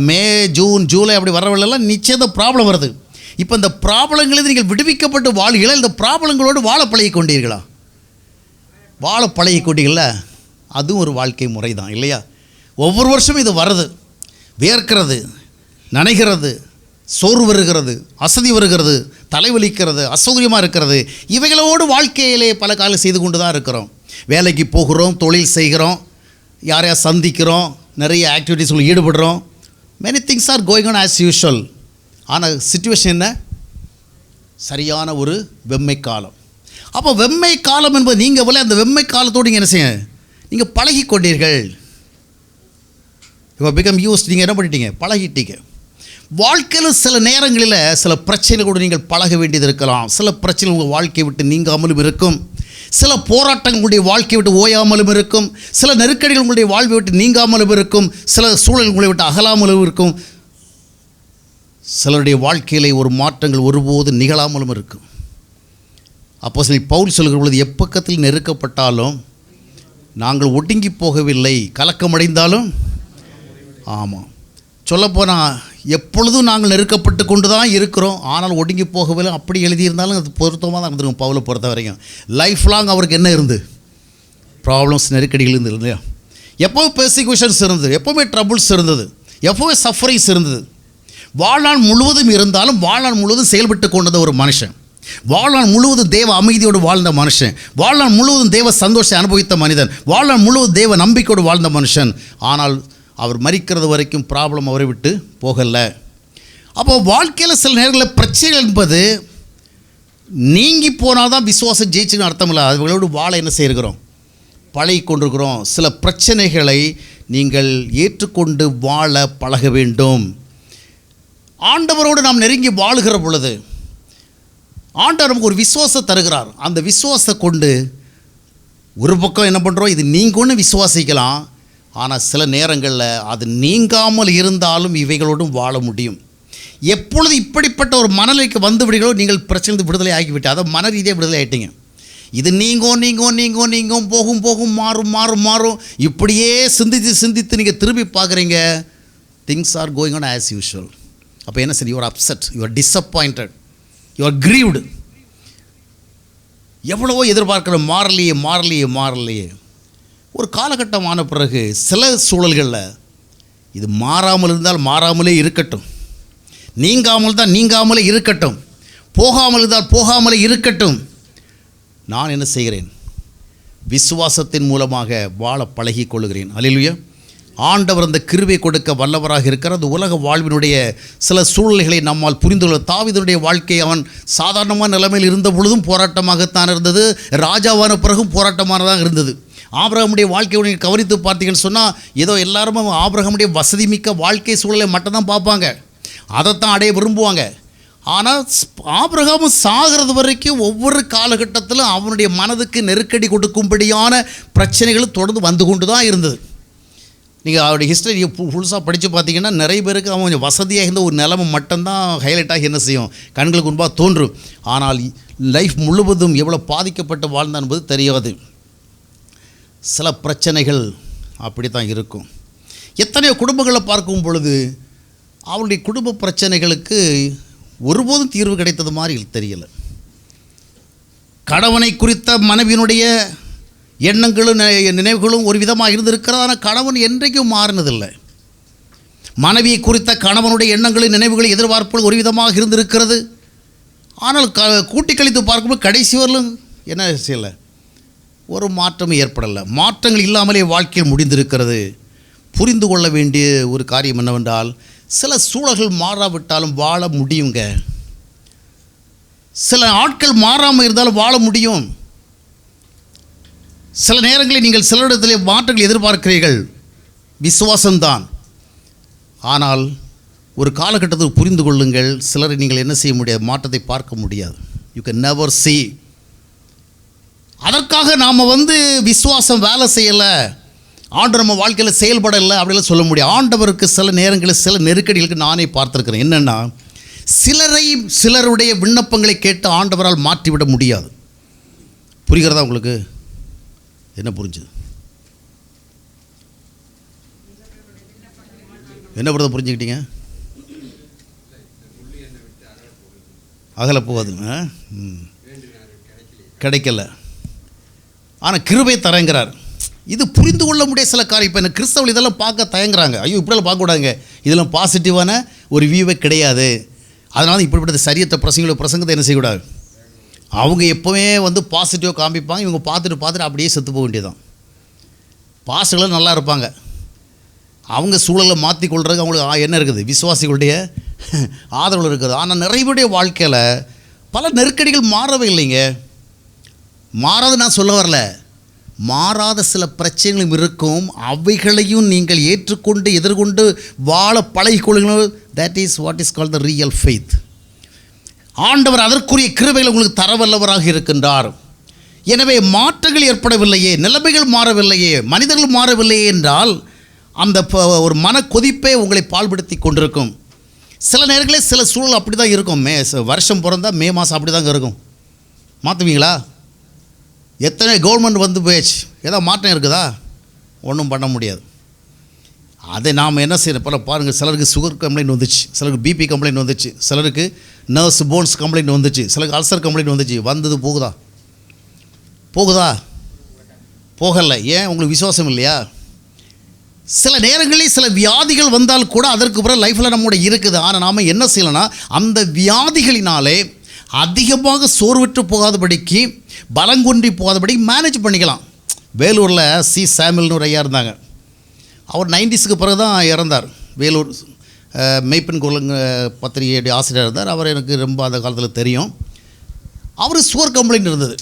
மே ஜூன் ஜூலை அப்படி வரவில்லாம் நிச்சயம் ப்ராப்ளம் வருது. இப்போ இந்த ப்ராப்ளங்களில் நீங்கள் விடுவிக்கப்பட்டு வாழ்கிறீங்களா? இந்த ப்ராப்ளங்களோடு வாழ பழகி கொண்டீர்களா? வாழ பழகி கொண்டீங்கள, அதுவும் ஒரு வாழ்க்கை முறை தான் இல்லையா? ஒவ்வொரு வருஷமும் இது வருது. வேர்க்கிறது, நனைகிறது, சோர்வு வருகிறது, அசதி வருகிறது, தலைவலிக்கிறது, அசௌகரியமாக இருக்கிறது. இவைகளோடு வாழ்க்கையிலே பல காலம் செய்து கொண்டு தான் இருக்கிறோம். வேலைக்கு போகிறோம், தொழில் செய்கிறோம், யாரையா சந்திக்கிறோம், நிறைய ஆக்டிவிட்டீஸில் ஈடுபடுறோம். Many things are going on as usual. ஆனால் சிச்சுவேஷன் என்ன? சரியான ஒரு வெம்மை காலம். அப்போ வெம்மை காலம் என்பது நீங்கள் போல அந்த வெம்மை காலத்தோடு நீங்கள் என்ன செய்ய, நீங்கள் பழகி கொண்டீர்கள். இப்போ பிகம் யூஸ், நீங்கள் என்ன பண்ணிட்டீங்க? பழகிட்டீங்க. வாழ்க்கையில் சில நேரங்களில் சில பிரச்சனைகளோடு நீங்கள் பழக வேண்டியது இருக்கலாம். சில பிரச்சனைகள் உங்கள் வாழ்க்கையை விட்டு நீங்காமலும் இருக்கும். சில போராட்டங்கள் உங்களுடைய வாழ்க்கையை விட்டு ஓயாமலும் இருக்கும். சில நெருக்கடிகள் உங்களுடைய வாழ்வை விட்டு நீங்காமலும் இருக்கும். சில சூழல் உங்களை விட்டு அகலாமலும் இருக்கும். சிலருடைய வாழ்க்கையிலே ஒரு மாற்றங்கள் ஒருபோது நிகழாமலும் இருக்கும். அப்போஸ்தலன் பவுல் சொல்கிற பொழுது, எப்பக்கத்தில் நெருக்கப்பட்டாலும் நாங்கள் ஒடுங்கி போகவில்லை, கலக்கமடைந்தாலும். ஆமாம், சொல்லப்போனால் எப்பொழுதும் நாங்கள் நெருக்கப்பட்டு கொண்டு தான் இருக்கிறோம், ஆனால் ஒடுங்கி போகவில்லை. அப்படி எழுதியிருந்தாலும் அது பொருத்தமாக தான் இருந்திருக்கும். பவுலை பொறுத்த வரைக்கும் லைஃப் லாங் அவருக்கு என்ன இருந்து? ப்ராப்ளம்ஸ், நெருக்கடிகள் இருந்தது இல்லையா? எப்போவும் பெர்சிக்யூஷன்ஸ் இருந்தது, எப்போவுமே ட்ரபுள்ஸ் இருந்தது, எப்போவுமே சஃபரிங்ஸ் இருந்தது. வாழ்நாள் முழுவதும் இருந்தாலும் வாழ்நாள் முழுவதும் செயல்பட்டு கொண்டது ஒரு மனுஷன். வாழ்நாள் முழுவதும் தேவ அமைதியோடு வாழ்ந்த மனுஷன். வாழ்நாள் முழுவதும் தேவ சந்தோஷத்தை அனுபவித்த மனிதன். வாழ்நாள் முழுவதும் தேவ நம்பிக்கையோடு வாழ்ந்த மனுஷன். ஆனால் அவர் மரிக்கிறது வரைக்கும் ப்ராப்ளம் அவரை விட்டு போகலை. அப்போது வாழ்க்கையில் சில நேரங்களில் பிரச்சனைகள் என்பது நீங்கி போனால் தான் விசுவாசம் ஜெயிச்சுன்னு அர்த்தம் இல்லை. அவர்களோடு வாழ என்ன செய்கிறோம்? பழகி கொண்டிருக்கிறோம். சில பிரச்சனைகளை நீங்கள் ஏற்றுக்கொண்டு வாழ பழக வேண்டும். ஆண்டவரோடு நாம் நெருங்கி வாழுகிற பொழுது ஆண்டவர் நமக்கு ஒரு விசுவாசம் தருகிறார். அந்த விசுவாசத்தை கொண்டு ஒரு பக்கம் என்ன பண்ணுறோம்? இது நீங்கள் ஒன்று விசுவாசிக்கலாம், ஆனால் சில நேரங்களில் அது நீங்காமல் இருந்தாலும் இவைகளோடும் வாழ முடியும். எப்பொழுது இப்படிப்பட்ட ஒரு மனநிலைக்கு வந்து விடுகளோ நீங்கள் பிரச்சனை விடுதலை ஆகிவிட்டு, அதை மன ரீதியாக விடுதலை ஆகிட்டீங்க. இது நீங்கும் போகும் போகும் மாறும் இப்படியே சிந்தித்து நீங்கள் திரும்பி பார்க்குறீங்க. Things are going on as usual. அப்போ என்ன சரி? You are upset, you are disappointed, you are grieved. எவ்வளவோ எதிர்பார்க்கிற மாறலையே. ஒரு காலகட்டமான பிறகு சில சூழல்களில் இது மாறாமல் இருந்தால் மாறாமலே இருக்கட்டும், நீங்காமலே இருக்கட்டும், போகாமல் இருந்தால் போகாமலே இருக்கட்டும். நான் என்ன செய்கிறேன்? விசுவாசத்தின் மூலமாக வாழ பழகி கொள்கிறேன். அல்லேலூயா. ஆண்டவர் அந்த கிருபை கொடுக்க வல்லவராக இருக்கிற அந்த உலக வாழ்வினுடைய சில சூழ்நிலைகளை நம்மால் புரிந்து கொள்ள. தாவீதுடைய வாழ்க்கை, அவன் சாதாரணமான நிலைமையில் இருந்த பொழுதும் போராட்டமாகத்தான் இருந்தது, ராஜாவான பிறகும் போராட்டமானதாக இருந்தது. ஆபிரகாமுடைய வாழ்க்கையை கவனித்து பார்த்தீங்கன்னு சொன்னால், ஏதோ எல்லாரும் ஆபிரகாமுடைய வசதி மிக்க வாழ்க்கை சூழலை மட்டும்தான் பார்ப்பாங்க, அதைத்தான் அடைய விரும்புவாங்க. ஆனால் ஆபிரகாமும் சாகிறது வரைக்கும் ஒவ்வொரு காலகட்டத்திலும் அவனுடைய மனதுக்கு நெருக்கடி கொடுக்கும்படியான பிரச்சனைகளும் தொடர்ந்து வந்து கொண்டு தான் இருந்தது. நீங்கள் அவருடைய ஹிஸ்டரி ஃபுல்ஸாக படித்து பார்த்தீங்கன்னா நிறைய பேருக்கு அவன் கொஞ்சம் வசதியாக இருந்த ஒரு நிலைமை மட்டும்தான் ஹைலைட் ஆகி என்ன செய்யும், கண்களுக்கு முன்பாக தோன்றும். ஆனால் லைஃப் முழுவதும் எவ்வளோ பாதிக்கப்பட்டு வாழ்ந்தான் என்பது தெரியாது. சில பிரச்சனைகள் அப்படி தான் இருக்கும். எத்தனையோ குடும்பங்களை பார்க்கும் பொழுது அவருடைய குடும்ப பிரச்சனைகளுக்கு ஒருபோதும் தீர்வு கிடைத்தது மாதிரி தெரியலை. கணவனை குறித்த மனைவியினுடைய எண்ணங்களும் நினைவுகளும் ஒரு விதமாக இருந்திருக்கிறது. ஆனால் கணவன் என்றைக்கும் மாறினதில்லை. மனைவியை குறித்த கணவனுடைய எண்ணங்களும் நினைவுகளும் எதிர்பார்ப்புகள் ஒரு விதமாக இருந்திருக்கிறது. ஆனால் கூட்டி கழித்து பார்க்கும்போது கடைசி வரலும் என்ன செய்யலை, ஒரு மாற்றமும் ஏற்படலை. மாற்றங்கள் இல்லாமலே வாழ்க்கையில் முடிந்திருக்கிறது. புரிந்து கொள்ள வேண்டிய ஒரு காரியம் என்னவென்றால், சில சூழல்கள் மாறாவிட்டாலும் வாழ முடியுங்க. சில ஆட்கள் மாறாமல் இருந்தாலும் வாழ முடியும். சில நேரங்களில் நீங்கள் சிலரிடத்திலே மாற்றங்கள் எதிர்பார்க்கிறீர்கள், விசுவாசம்தான். ஆனால் ஒரு காலகட்டத்தில் புரிந்து கொள்ளுங்கள், சிலரை நீங்கள் என்ன செய்ய முடியாது, மாற்றத்தை பார்க்க முடியாது. You can never see. அதற்காக நாம் விசுவாசம் வேலை செய்யலை, ஆண்டவர் நம்ம வாழ்க்கையில் செயல்படலை அப்படிலாம் சொல்ல முடியாது. ஆண்டவருக்கு சில நேரங்களில் சில நெருக்கடிகளுக்கு நானே பார்த்துருக்கிறேன். என்னென்னா, சிலருடைய விண்ணப்பங்களை கேட்டு ஆண்டவரால் மாற்றிவிட முடியாது. புரிகிறதா உங்களுக்கு? என்ன புரிஞ்சுது? என்ன பிரதர் புரிஞ்சுக்கிட்டீங்க? அகல போகாது, கிடைக்கல. ஆனால் கிருபை தரங்கிறார். இது புரிந்து கொள்ள முடிய சில காரியம். இப்போ எனக்கு கிறிஸ்தவர்கள் இதெல்லாம் பார்க்க தயங்குறாங்க. ஐயோ இப்படியெல்லாம் பார்க்கக்கூடாதுங்க, இதெல்லாம் பாசிட்டிவான ஒரு வியூவே கிடையாது. அதனால இப்படிப்பட்ட சரியற்ற பிரசங்கத்தை என்ன செய்யக்கூடாது. அவங்க எப்போவுமே வந்து பாசிட்டிவாக காமிப்பாங்க. இவங்க பார்த்துட்டு அப்படியே செத்து போக வேண்டியதான். பாஸ்டர்களும் நல்லா இருப்பாங்க, அவங்க சூழலை மாற்றி கொள்றதுக்கு அவங்களுக்கு என்ன இருக்குது, விசுவாசிகளுடைய ஆதரவு இருக்குது. ஆனால் நிறைய வாழ்க்கையில் பல நெருக்கடிகள் மாறவே இல்லைங்க. மாறாது நான் சொல்ல வரல, மாறாத சில பிரச்சனைகளும் இருக்கும். அவைகளையும் நீங்கள் ஏற்றுக்கொண்டு எதிர்கொண்டு வாழ பழகிக்கொள்ளுங்கள். That is what is called the real faith. ஆண்டவர் அதற்குரிய கிருபைகளை உங்களுக்கு தரவல்லவராக இருக்கின்றார். எனவே மாற்றங்கள் ஏற்படவில்லையே, நிலைமைகள் மாறவில்லையே, மனிதர்கள் மாறவில்லையே என்றால் அந்த ஒரு மன கொதிப்பே உங்களை பால்படுத்தி கொண்டிருக்கும். சில நேரங்களில் சில சூழல் அப்படி தான் இருக்கும். வருஷம் பிறந்தால் மே மாதம் அப்படி தாங்க இருக்கும். மாற்றுவீங்களா? எத்தனை கவர்மெண்ட் வந்து போயிடுச்சு, ஏதாவது மாற்றம் இருக்குதா? ஒன்றும் பண்ண முடியாது. அதை நாம் என்ன செய்யணும்? இப்போ பாருங்கள், சிலருக்கு சுகர் கம்ப்ளைண்ட் வந்துச்சு, சிலருக்கு பிபி கம்ப்ளைண்ட் வந்துச்சு, சிலருக்கு நர்வ்ஸ் போன்ஸ் கம்ப்ளைண்ட் வந்துச்சு, சிலருக்கு அல்சர் கம்ப்ளைண்ட் வந்துச்சு. வந்தது போகுதா? போகலை. ஏன்? உங்களுக்கு விசுவாசம் இல்லையா? சில நேரங்களில் சில வியாதிகள் வந்தால் கூட அதற்கு பிறகு லைஃப்பில் நம்மளோட இருக்குது. ஆனால் நாம் என்ன செய்யலைன்னா, அந்த வியாதிகளினாலே அதிகமாக சோர்வற்று போகாதபடிக்கு, பலங்குன்றி போகாதபடிக்கு மேனேஜ் பண்ணிக்கலாம். வேலூரில் சி சாமியல்னு ஒரு ஐயா இருந்தாங்க. அவர் 90s பிறகு தான் இறந்தார். வேலூர் மெய்ப்பெண் குரலுங்க பத்திரிகையுடைய ஆசிரியர் இருந்தார். அவர் எனக்கு ரொம்ப அந்த காலத்தில் தெரியும். அவர் சுகர் கம்ப்ளைண்ட் இருந்தது.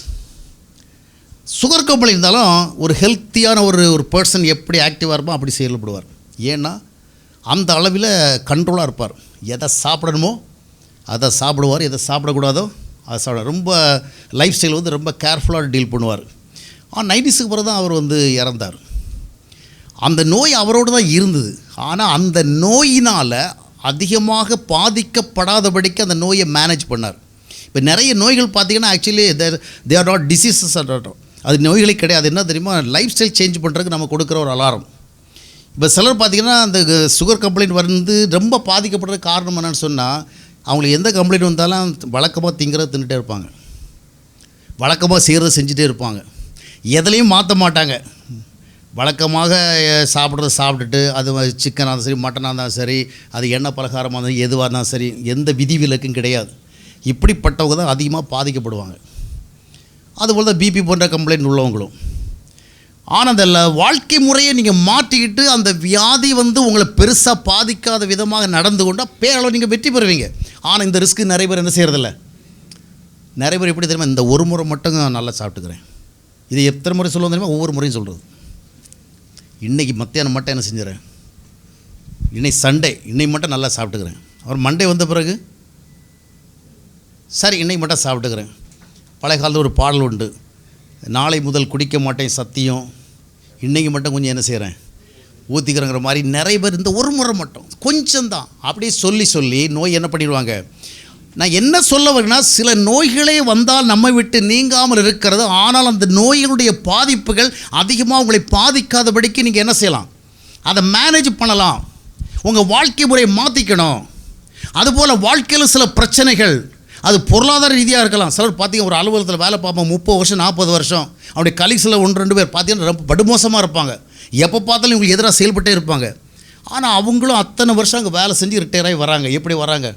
சுகர் கம்ப்ளைண்ட் இருந்தாலும் ஒரு ஹெல்த்தியான ஒரு பர்சன் எப்படி ஆக்டிவாக இருப்போம் அப்படி செயல்படுவார். ஏன்னா அந்த அளவில் கண்ட்ரோலாக இருப்பார். எதை சாப்பிடணுமோ அதை சாப்பிடுவார், எதை சாப்பிடக்கூடாதோ அதை சாப்பிட ரொம்ப லைஃப் ஸ்டைல் வந்து ரொம்ப கேர்ஃபுல்லாக டீல் பண்ணுவார். 90s பிறகு தான் அவர் வந்து இறந்தார். அந்த நோய் அவரோடு தான் இருந்தது. ஆனால் அந்த நோயினால் அதிகமாக பாதிக்கப்படாதபடிக்கு அந்த நோயை மேனேஜ் பண்ணார். இப்போ நிறைய நோய்கள் பார்த்திங்கன்னா actually they are not diseases. அது நோய்களே கிடையாது. என்ன தெரியுமா? லைஃப் ஸ்டைல் சேஞ்ச் பண்ணுறதுக்கு நம்ம கொடுக்குற ஒரு அலாரம். இப்போ சிலர் பார்த்திங்கன்னா அந்த சுகர் கம்ப்ளைண்ட் வந்து ரொம்ப பாதிக்கப்படுறதுக்கு காரணம் என்னென்னு சொன்னால், அவங்களுக்கு எந்த கம்ப்ளைண்ட் வந்தாலும் வழக்கமாக தின்னுட்டே இருப்பாங்க, வழக்கமாக செய்கிறத செஞ்சுட்டே இருப்பாங்க, எதுலேயும் மாற்ற மாட்டாங்க. வழக்கமாக சாப்பிட்டுட்டு அது சிக்கனாக இருந்தாலும் சரி, மட்டனாக இருந்தாலும் சரி, அது எண்ணெய் பலகாரமாக இருந்தாலும் எதுவாக இருந்தாலும் சரி, எந்த விதிவிலக்கும் கிடையாது. இப்படிப்பட்டவங்க தான் அதிகமாக பாதிக்கப்படுவாங்க. அதுபோல் தான் பிபி போன்ற கம்ப்ளைண்ட் உள்ளவங்களும். ஆனால் அந்த வாழ்க்கை முறையை நீங்கள் மாற்றிக்கிட்டு அந்த வியாதி வந்து உங்களை பெருசாக பாதிக்காத விதமாக நடந்து கொண்டால் பேரளவு நீங்கள் வெற்றி பெறுவீங்க. ஆனால் இந்த ரிஸ்க்கு நிறைய பேர் என்ன செய்கிறதில்ல. நிறைய பேர் எப்படி தெரியுமா, இந்த ஒரு முறை மட்டும் நல்லா சாப்பிட்டுக்கிறேன். இது எத்தனை முறை சொல்லுவோம் தெரியுமா? ஒவ்வொரு முறையும் சொல்கிறது. இன்றைக்கி மத்தியானம் மட்டும் என்ன செஞ்சுறேன், இன்னைக்கு சண்டே, இன்னைக்கு மட்டும் நல்லா சாப்பிட்டுக்கிறேன். அப்புறம் மண்டே வந்த பிறகு சரி இன்னைக்கு மட்டும் சாப்பிட்டுக்கிறேன். பழைய காலத்தில் ஒரு பாடல் உண்டு, நாளை முதல் குடிக்க மாட்டேன் சத்தியம், இன்றைக்கி மட்டும் கொஞ்சம் என்ன செய்கிறேன் ஊற்றிக்கிறேங்கிற மாதிரி நிறைய பேர் இந்த ஒரு முறை மட்டும் கொஞ்சம்தான் அப்படியே சொல்லி நோய் என்ன பண்ணிடுவாங்க. நான் என்ன சொல்ல வரேன்னா, சில நோய்களே வந்தால் நம்மை விட்டு நீங்காமல் இருக்கிறது. ஆனால் அந்த நோய்களுடைய பாதிப்புகள் அதிகமாக உங்களை பாதிக்காதபடிக்கு நீங்கள் என்ன செய்யலாம், அதை மேனேஜ் பண்ணலாம். உங்கள் வாழ்க்கை முறையை மாற்றிக்கணும். அதுபோல் வாழ்க்கையில் சில பிரச்சனைகள், அது பொருளாதார ரீதியாக இருக்கலாம். சிலர் பார்த்தீங்கன்னா ஒரு அலுவலகத்தில் வேலை பார்ப்போம் 30 வருஷம் 40 வருஷம், அவருடைய கலீக்ஸில் 1-2 பேர் பார்த்தீங்கன்னா ரொம்ப படுமோசமாக இருப்பாங்க. எப்போ பார்த்தாலும் இவங்களுக்கு எதிராக செயல்பட்டே இருப்பாங்க. ஆனால் அவங்களும் அத்தனை வருஷம் அங்கே வேலை செஞ்சு ரிட்டையர் ஆகி வராங்க. எப்படி வராங்க?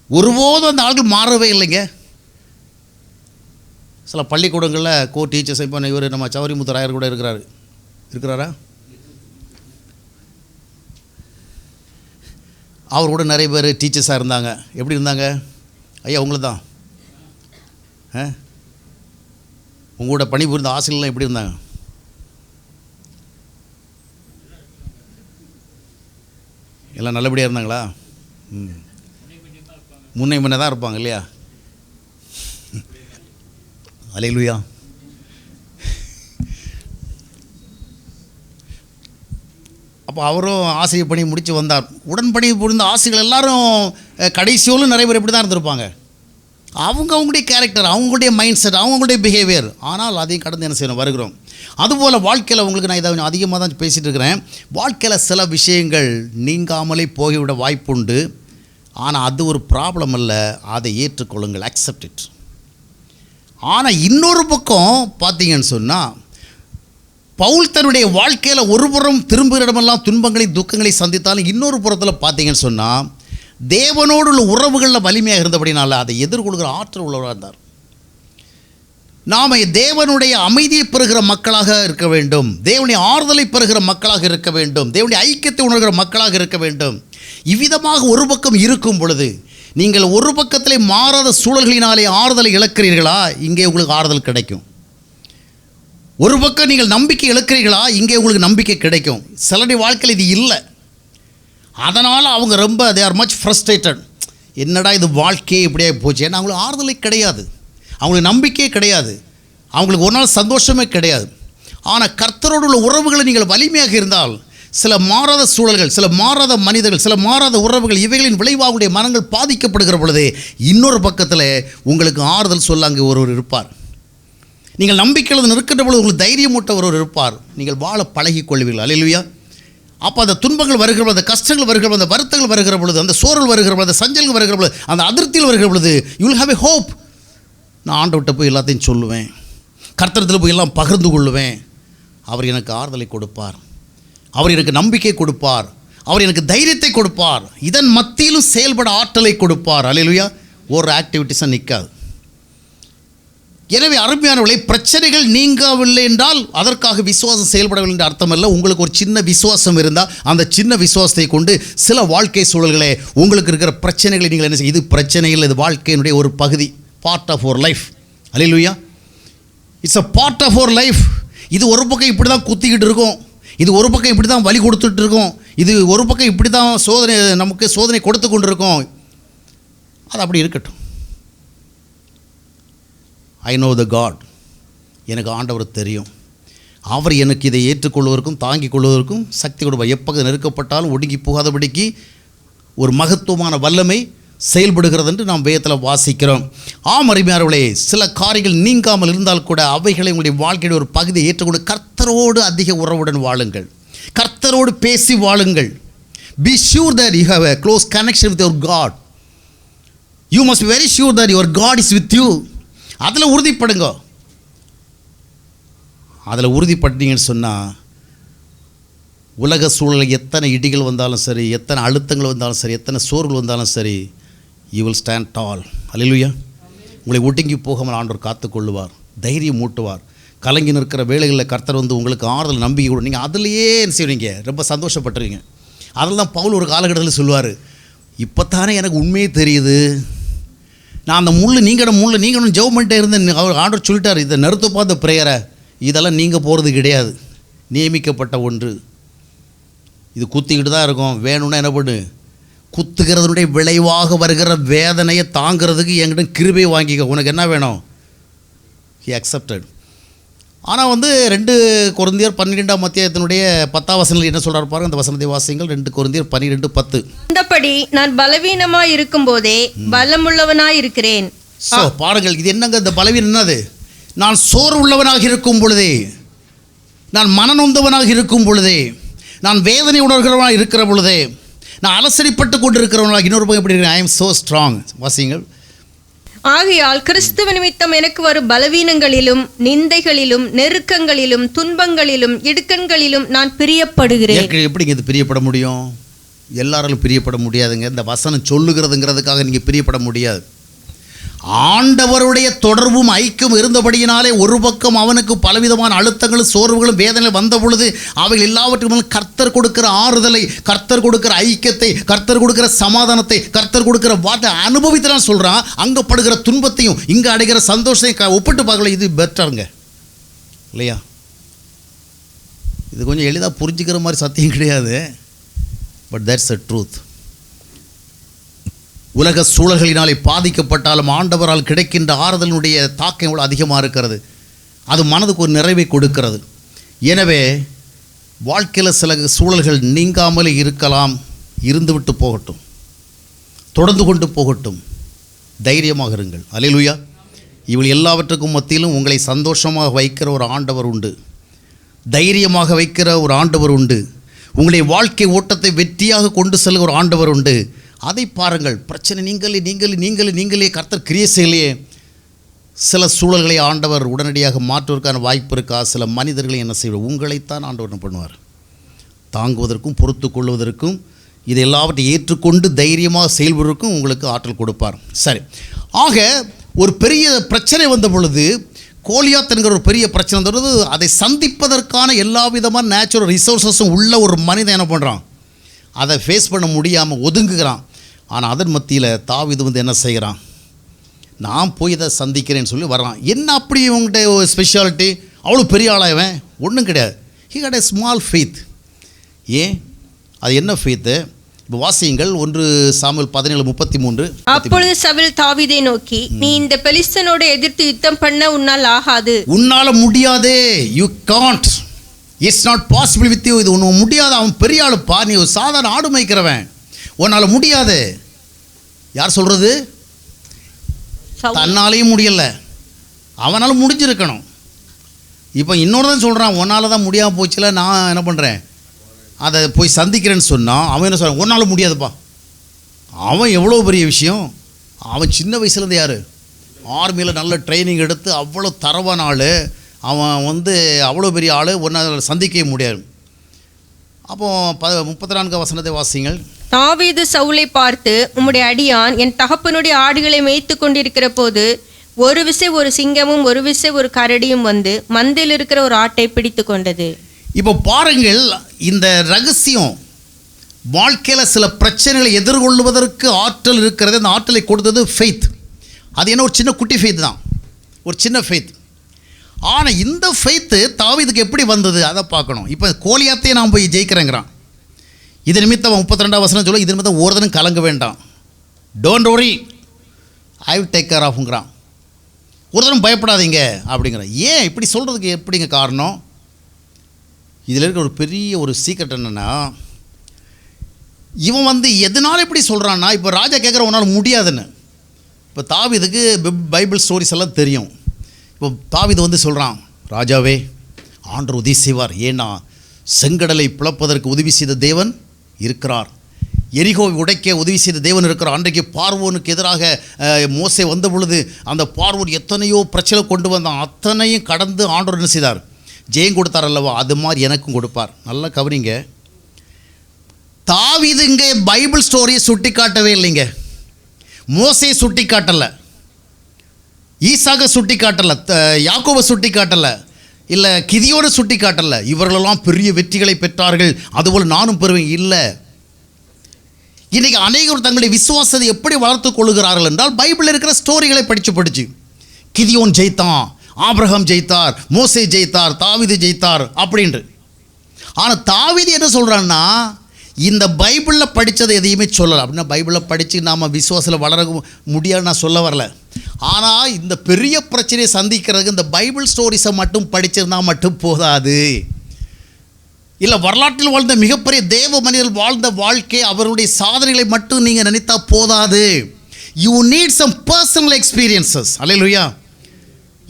ஒருபோதும் அந்த ஆள்கள் மாறவே இல்லைங்க. சில பள்ளிக்கூடங்களில் டீச்சர்ஸ், இப்போ இவர் நம்ம சௌரிமுத்து ராயர் கூட இருக்கிறாரா? அவர் கூட நிறைய பேர் டீச்சர்ஸாக இருந்தாங்க. எப்படி இருந்தாங்க ஐயா? உங்களை தான் உங்களோட பணிபுரிந்த ஆசிரியர்லாம் எப்படி இருந்தாங்க? எல்லாம் நல்லபடியாக இருந்தாங்களா? முன்னே தான் இருப்பாங்க இல்லையா? அல்லேலூயா. அப்போ அவரும் ஆசிரியர் பணி முடித்து வந்தார். உடன்பணி புரிந்த ஆசிரியர்கள் எல்லாரும் கடைசியோலும் நிறைய பேர் இப்படி தான் இருந்திருப்பாங்க. அவங்களுடைய கேரக்டர், அவங்களுடைய மைண்ட் செட், அவங்களுடைய பிஹேவியர். ஆனால் அதையும் கடந்து என்ன செய்யணும், வருகிறோம். அதுபோல் வாழ்க்கையில் உங்களுக்கு நான் இதை கொஞ்சம் அதிகமாக தான் பேசிகிட்டு இருக்கிறேன். வாழ்க்கையில் சில விஷயங்கள் நீங்காமலே போய்விட வாய்ப்புண்டு. ஆனால் அது ஒரு ப்ராப்ளம் இல்லை, அதை ஏற்றுக்கொள்ளுங்கள், அக்செப்ட் இட். ஆனால் இன்னொரு பக்கம் பார்த்தீங்கன்னு சொன்னால், பவுல் தன்னுடைய வாழ்க்கையில் ஒரு புறம் திரும்புகிற இடமெல்லாம் துன்பங்களை துக்கங்களை சந்தித்தாலும் இன்னொரு புறத்தில் பார்த்தீங்கன்னு சொன்னால் தேவனோடு உள்ள உறவுகளில் வலிமையாக இருந்தபடினால அதை எதிர்கொள்கிற ஆற்றல் உள்ளவராக இருந்தார். நாம் தேவனுடைய அமைதியை பெறுகிற மக்களாக இருக்க வேண்டும், தேவனுடைய ஆறுதலை பெறுகிற மக்களாக இருக்க வேண்டும், தேவனுடைய ஐக்கியத்தை உணர்கிற மக்களாக இருக்க வேண்டும். இவ்விதமாக ஒரு பக்கம் இருக்கும் பொழுது நீங்கள் ஒரு பக்கத்திலே மாறாத சூழல்களினாலே ஆறுதலை இழக்கிறீர்களா, இங்கே உங்களுக்கு ஆறுதல் கிடைக்கும். ஒரு பக்கம் நீங்கள் நம்பிக்கை இழக்கிறீர்களா, இங்கே உங்களுக்கு நம்பிக்கை கிடைக்கும். சிலருடைய வாழ்க்கையில் இது இல்லை. அதனால் அவங்க ரொம்ப தே ஆர் மச் ஃப்ரஸ்ட்ரேட்டட். என்னடா இது வாழ்க்கையே இப்படியே போச்சு. ஏன்னா அவங்களுக்கு ஆறுதலே கிடையாது, அவங்களுக்கு நம்பிக்கையே கிடையாது, அவங்களுக்கு ஒரு நாள் சந்தோஷமே கிடையாது. ஆனால் கர்த்தரோடு உள்ள உறவுகளை நீங்கள் வலிமையாக இருந்தால் சில மாறாத சூழல்கள், சில மாறாத மனிதர்கள், சில மாறாத உறவுகள், இவைகளின் விளைவாக மனங்கள் பாதிக்கப்படுகிற பொழுது இன்னொரு பக்கத்தில் உங்களுக்கு ஆறுதல் சொல்ல அங்கே ஒருவர் இருப்பார். நீங்கள் நம்பிக்கையில் நிற்கின்ற பொழுது உங்களுக்கு தைரியமூட்ட ஒருவர் இருப்பார். நீங்கள் வாழ பழகிக் கொள்வீர்கள். அல்லேலூயா. அப்போ அந்த துன்பங்கள் வருகிற பொழுது, அந்த கஷ்டங்கள் வருகிற பொழுது, அந்த வருத்தங்கள் வருகிற பொழுது, அந்த சோர்வு வருகிற பொழுது, அந்த சஞ்சல்கள் வருகிற பொழுது, அந்த அதிருப்தியில் வருகிற பொழுது you will have a hope. நான் ஆண்டவர்கிட்ட போய் எல்லாத்தையும் சொல்லுவேன், கர்த்தரத்தில் போய் எல்லாம் பகிர்ந்து கொள்ளுவேன். அவர் எனக்கு ஆறுதலை கொடுப்பார், அவர் எனக்கு நம்பிக்கை கொடுப்பார், அவர் எனக்கு தைரியத்தை கொடுப்பார், இதன் மத்தியிலும் செயல்பட ஆற்றலை கொடுப்பார். அல்லேலூயா. ஒரு ஆக்டிவிட்டிஸாக நிற்காது. எனவே அருமையானவர்களே, பிரச்சனைகள் நீங்கவில்லை என்றால் அதற்காக விசுவாசம் செயல்படவில்லை என்ற அர்த்தம் இல்லை. உங்களுக்கு ஒரு சின்ன விசுவாசம் இருந்தால் அந்த சின்ன விசுவாசத்தை கொண்டு சில வாழ்க்கை சூழல்களே உங்களுக்கு இருக்கிற பிரச்சனைகளை நீங்கள் என்ன செய்ய, இது பிரச்சனைகள், இது வாழ்க்கையினுடைய ஒரு பகுதி, பார்ட் ஆஃப் அவர் லைஃப். அல்லேலூயா. It's a part of our life. இது ஒரு பக்கம் இப்படி தான் குத்திக்கிட்டு இருக்கும், இது ஒரு பக்கம் இப்படி தான் வலி கொடுத்துட்டு இருக்கும், இது ஒரு பக்கம் இப்படி தான் சோதனை, நமக்கு சோதனை கொடுத்து கொண்டு இருக்கும். அது அப்படி இருக்கட்டும். I know the God. எனக்கு ஆண்டவர் தெரியும், அவர் எனக்கு இதை ஏற்றுக்கொள்வதற்கும் தாங்கிக் கொள்வதற்கும் சக்தி கொடுப்பார். எப்போ நெருக்கப்பட்டாலும் ஒடுங்கி போகாதபடிக்கு ஒரு மகத்துவமான வல்லமை செயல்படுகிறது என்று நாம் வேதத்தில் வாசிக்கிறோம். ஆம் அருமையானவர்களே, சில காரியங்கள் நீங்காமல் இருந்தால் கூட அவைகளை உங்களுடைய வாழ்க்கையில் ஒரு பகுதியை ஏற்றுக்கொண்டு கர்த்தரோடு அதிக உறவுடன் வாழுங்கள், கர்த்தரோடு பேசி வாழுங்கள். Be sure that you have a close connection with your God. You must be very sure that your God is with you. அதில் உறுதிப்படுங்க. அதில் உறுதிப்பட்டீங்கன்னு சொன்னால் உலக சூழலில் எத்தனை இடிகள் வந்தாலும் சரி, எத்தனை அழுத்தங்கள் வந்தாலும் சரி, எத்தனை சோர்வுகள் வந்தாலும் சரி, யூ வில் ஸ்டாண்ட் டால். அல்லேலூயா. உங்களை ஒடுங்கி போகாமல் ஆண்டவர் காத்துக்கொள்ளுவார், தைரியம் மூட்டுவார். கலங்கி நிற்கிற வேளைகளில் கர்த்தர் வந்து உங்களுக்கு ஆறுதல் நம்பிக்கை கூட நீங்கள் அதிலேயே என்ன செய்வீங்க, ரொம்ப சந்தோஷப்பட்டுருவீங்க. அதில் தான் பவுல் ஒரு காலகட்டத்தில் சொல்லுவார், இப்போ தானே எனக்கு உண்மையே தெரியுது, நான் அந்த நீங்களும் ஜெபம் பண்ணிட்டே இருந்தேன். அவர் ஆண்டவர் சொல்லிட்டார், இதை நிறுத்த பார்த்த ப்ரேயரை, இதெல்லாம் நீங்கள் போகிறது கிடையாது, நியமிக்கப்பட்ட ஒன்று. இது குத்திக்கிட்டு தான் இருக்கும். வேணும்னா என்ன பண்ணு, குத்துகிறதுனுடைய விளைவாக வருகிற வேதனையை தாங்கிறதுக்கு என்கிட்ட கிருபை வாங்கிக்க. உனக்கு என்ன வேணும்? He accepted. ஆனால் 2 கொரிந்தியர் 12ஆம் அத்தியாயத்தினுடைய 10ஆம் வசனத்தில் என்ன சொல்கிறார் பாருங்க. அந்த வசனத்தை வாசிங்கள். 2 கொரிந்தியர் 12:10. அந்தபடி நான் பலவீனமாய் இருக்கும் போதே பலமுள்ளவனாய் இருக்கிறேன். ஸோ பாருங்கள், இது என்னங்க இந்த பலவீனம் என்னது? நான் சோர்வு உள்ளவனாக இருக்கும் பொழுதே, நான் மனநொந்தவனாக இருக்கும் பொழுதே, நான் வேதனை உணர்கிறவனாக இருக்கிற பொழுதே, நான் அலசடிப்பட்டு கொண்டு இருக்கிறவனாக, இன்னொரு பக்கம் எப்படி இருக்கிறேன், ஐ எம் ஸோ ஸ்ட்ராங். வாசிங்கள். ஆகையால் கிறிஸ்துவ நிமித்தம் எனக்கு வரும் பலவீனங்களிலும் நிந்தைகளிலும் நெருக்கங்களிலும் துன்பங்களிலும் இடுக்கண்களிலும் நான் பிரியப்படுகிறேன். எப்படிங்க இது பிரியப்பட முடியும்? எல்லாராலும் பிரியப்பட முடியாதுங்க. இந்த வசனம் சொல்லுகிறதுங்கிறதுக்காக நீங்கள் பிரியப்பட முடியாது. ஆண்டவருடைய தொடர்பும் ஐக்கியம் இருந்தபடியினாலே ஒரு பக்கம் அவனுக்கு பலவிதமான அழுத்தங்களும் சோர்வுகளும் வேதனைகள் வந்த பொழுது அவைகள் எல்லாவற்றுக்கும் கர்த்தர் கொடுக்கிற ஆறுதலை, கர்த்தர் கொடுக்கிற ஐக்கியத்தை, கர்த்தர் கொடுக்கிற சமாதானத்தை, கர்த்தர் கொடுக்கிற வார்த்தை அனுபவித்தான் சொல்கிறான். அங்கே படுகிற துன்பத்தையும் இங்கே அடைகிற சந்தோஷத்தையும் ஒப்பிட்டு பார்க்கல. இது பெட்டருங்க இல்லையா? இது கொஞ்சம் எளிதாக புரிஞ்சுக்கிற மாதிரி சத்தியம் கிடையாது. But that's the truth. உலக சூழல்களினாலே பாதிக்கப்பட்டாலும் ஆண்டவரால் கிடைக்கின்ற ஆறுதலினுடைய தாக்கம் எவ்வளோ அதிகமாக இருக்கிறது. அது மனதுக்கு ஒரு நிறைவை கொடுக்கிறது. எனவே வாழ்க்கையில் சில சூழல்கள் நீங்காமலே இருக்கலாம், இருந்துவிட்டு போகட்டும், தொடர்ந்து கொண்டு போகட்டும், தைரியமாக இருங்கள். அல்லேலூயா. இவள் எல்லாவற்றுக்கும் மத்தியிலும் உங்களை சந்தோஷமாக வைக்கிற ஒரு ஆண்டவர் உண்டு, தைரியமாக வைக்கிற ஒரு ஆண்டவர் உண்டு, உங்களுடைய வாழ்க்கை ஓட்டத்தை வெற்றியாக கொண்டு செல்கிற ஒரு ஆண்டவர் உண்டு. அதை பாருங்கள். பிரச்சனை நீங்களே கர்த்தர் கிரியை செய்யலையே. சில சூழல்களை ஆண்டவர் உடனடியாக மாற்றுவதற்கான வாய்ப்பு இருக்கா? சில மனிதர்களை என்ன செய்வார்? உங்களைத்தான் ஆண்டவர் என்ன பண்ணுவார்? தாங்குவதற்கும் பொறுத்து கொள்வதற்கும் இது எல்லாவற்றையும் ஏற்றுக்கொண்டு தைரியமாக செயல்படுவதற்கும் உங்களுக்கு ஆற்றல் கொடுப்பார். சரி, ஆக ஒரு பெரிய பிரச்சனை வந்த பொழுது, கோலியாத் என்கிற ஒரு பெரிய பிரச்சனை வந்த பொழுது, அதை சந்திப்பதற்கான எல்லா விதமான நேச்சுரல் ரிசோர்ஸஸும் உள்ள ஒரு மனிதன் என்ன பண்ணுறான்? அதை ஃபேஸ் பண்ண முடியாமல் ஒதுங்குகிறான். ஆனால் அதன் மத்தியில் தாவீது என்ன செய்கிறான்? நான் போய் இதை சந்திக்கிறேன்னு சொல்லி வர்றான். என்ன அப்படி இவங்ககிட்ட ஒரு ஸ்பெஷாலிட்டி? அவ்வளோ பெரிய ஆளாயவன் ஒன்றும் கிடையாது. He had a small faith. ஏன்? அது என்ன ஃபெய்த்து? இப்போ வாசியுங்கள் 1 சாமுவேல் 17:33. அப்பொழுது சவுல் தாவீதை நோக்கி, நீ இந்த பெலிஸ்தனோடு எதிர்த்து யுத்தம் பண்ண உன்னால் ஆகாது. உன்னால் முடியாதே. You can't. It's not possible with you. இது ஒன்று முடியாது. அவன் பெரிய ஆளுப்பா, நீ ஒரு சாதாரண ஆடு மேய்க்கிறவன், உன்னால் முடியாது. யார் சொல்கிறது? தன்னாலேயும் முடியலை, அவனால் முடிஞ்சிருக்கணும். இப்போ இன்னொரு தான் சொல்கிறான், உன்னால் தான் முடியாமல் போச்சுல, நான் என்ன பண்ணுறேன், அதை போய் சந்திக்கிறேன்னு சொன்னால் அவன் என்ன சொல்கிறான்? உன்னால் முடியாதுப்பா. அவன் எவ்வளோ பெரிய விஷயம். அவன் சின்ன வயசுலேருந்து யார்? ஆர்மியில் நல்ல ட்ரைனிங் எடுத்து அவ்வளோ தரவான ஆள். அவன் அவ்வளோ பெரிய ஆள், ஒன்றால் சந்திக்கவே முடியாது. அப்போது 34 வசனத்தை வாசிங்கள். தாவீது சவுலை பார்த்து, உம்முடைய அடியான் என் தகப்பனுடைய ஆடுகளை மேய்த்து கொண்டிருக்கிற போது ஒரு விசை ஒரு சிங்கமும் ஒரு விசை ஒரு கரடியும் வந்து மந்தையில் இருக்கிற ஒரு ஆட்டை பிடித்து கொண்டது. இப்போ பாருங்கள், இந்த ரகசியம். வாழ்க்கையில் சில பிரச்சனைகளை எதிர்கொள்வதற்கு ஆற்றல் இருக்கிறது. அந்த ஆற்றலை கொடுத்தது ஃபெய்த். அது என்ன? ஒரு சின்ன குட்டி ஃபெய்த் தான், ஒரு சின்ன ஃபெய்த். ஆனால் இந்த ஃபெய்த்து தாவீதுக்கு எப்படி வந்தது அதை பார்க்கணும். இப்போ கோலியாத்தையே நான் போய் ஜெயிக்கிறேங்கிறான். இது நிமித்தம் 32 வசனம் சொல்ல, இது நிமித்தம் ஒருத்தனும் கலங்க வேண்டாம், don't worry, I will take care ஆஃப்ங்கிறான். ஒருத்தரும் பயப்படாதீங்க அப்படிங்கிறான். ஏன் இப்படி சொல்கிறதுக்கு எப்படிங்க காரணம்? இதில் இருக்கிற ஒரு பெரிய ஒரு சீக்ரெட் என்னென்னா, இவன் எதனால இப்படி சொல்கிறான்னா, இப்போ ராஜா கேட்குற உன்னால் முடியாதுன்னு. இப்போ தாவீதுக்கு பைபிள் ஸ்டோரிஸ் எல்லாம் தெரியும். இப்போ தாவீது சொல்கிறான், ராஜாவே ஆண்டவர் உதவி செய்வார். ஏன்னா செங்கடலை பிளப்பதற்கு உதவி செய்த தேவன் இருக்கிறார், எரிகோவை உடைக்க உதவி செய்த தேவன் இருக்கிறார். அன்றைக்கு பார்வோனுக்கு எதிராக மோசே வந்த பொழுது அந்த பார்வோன் எத்தனையோ பிரச்சனை கொண்டு வந்தான், அத்தனையும் கடந்து ஆண்டவர் என்ன செய்தார்? ஜெயம் கொடுத்தார் அல்லவா? அது மாதிரி எனக்கும் கொடுப்பார். நல்லா கவனிங்க. தாவீது இங்கே பைபிள் ஸ்டோரியை சுட்டி காட்டவே இல்லைங்க. மோசையை சுட்டி காட்டலை, ஈசாக்கை சுட்டி காட்டலை, யாக்கோபை சுட்டி காட்டலை, இல்லை கிதியோடு சுட்டி காட்டலை. இவர்களெல்லாம் பெரிய வெற்றிகளை பெற்றார்கள், அதுபோல் நானும் பெறுவேன். இல்லை. இன்றைக்கி அநேகர் தங்களுடைய விசுவாசத்தை எப்படி வளர்த்து கொள்கிறார்கள் என்றால், பைபிளில் இருக்கிற ஸ்டோரிகளை படித்து கிதியோன் ஜெயித்தான், ஆபிரகாம் ஜெயித்தார், மோசே ஜெயித்தார், தாவீது ஜெயித்தார் அப்படின்று. ஆனால் தாவீது என்ன சொல்கிறான்னா, இந்த பைபிளில் படித்ததை எதையுமே சொல்லலை. அப்படின்னா பைபிளில் படித்து நாம் விசுவாசத்தில் வளர முடியாதுன்னு நான் சொல்ல வரல. ஆனால் இந்த பெரிய பிரச்சனையை சந்திக்கிறதுக்கு இந்த பைபிள் ஸ்டோரிஸை மட்டும் படிச்சிருந்தால் மட்டும் போதாது. இல்லை, வரலாற்றில் வாழ்ந்த மிகப்பெரிய தேவ மனிதர்கள் வாழ்ந்த வாழ்க்கை, அவருடைய சாதனைகளை மட்டும் நீங்கள் நினைத்தா போதாது. You need some personal experiences. அல்லேலூயா.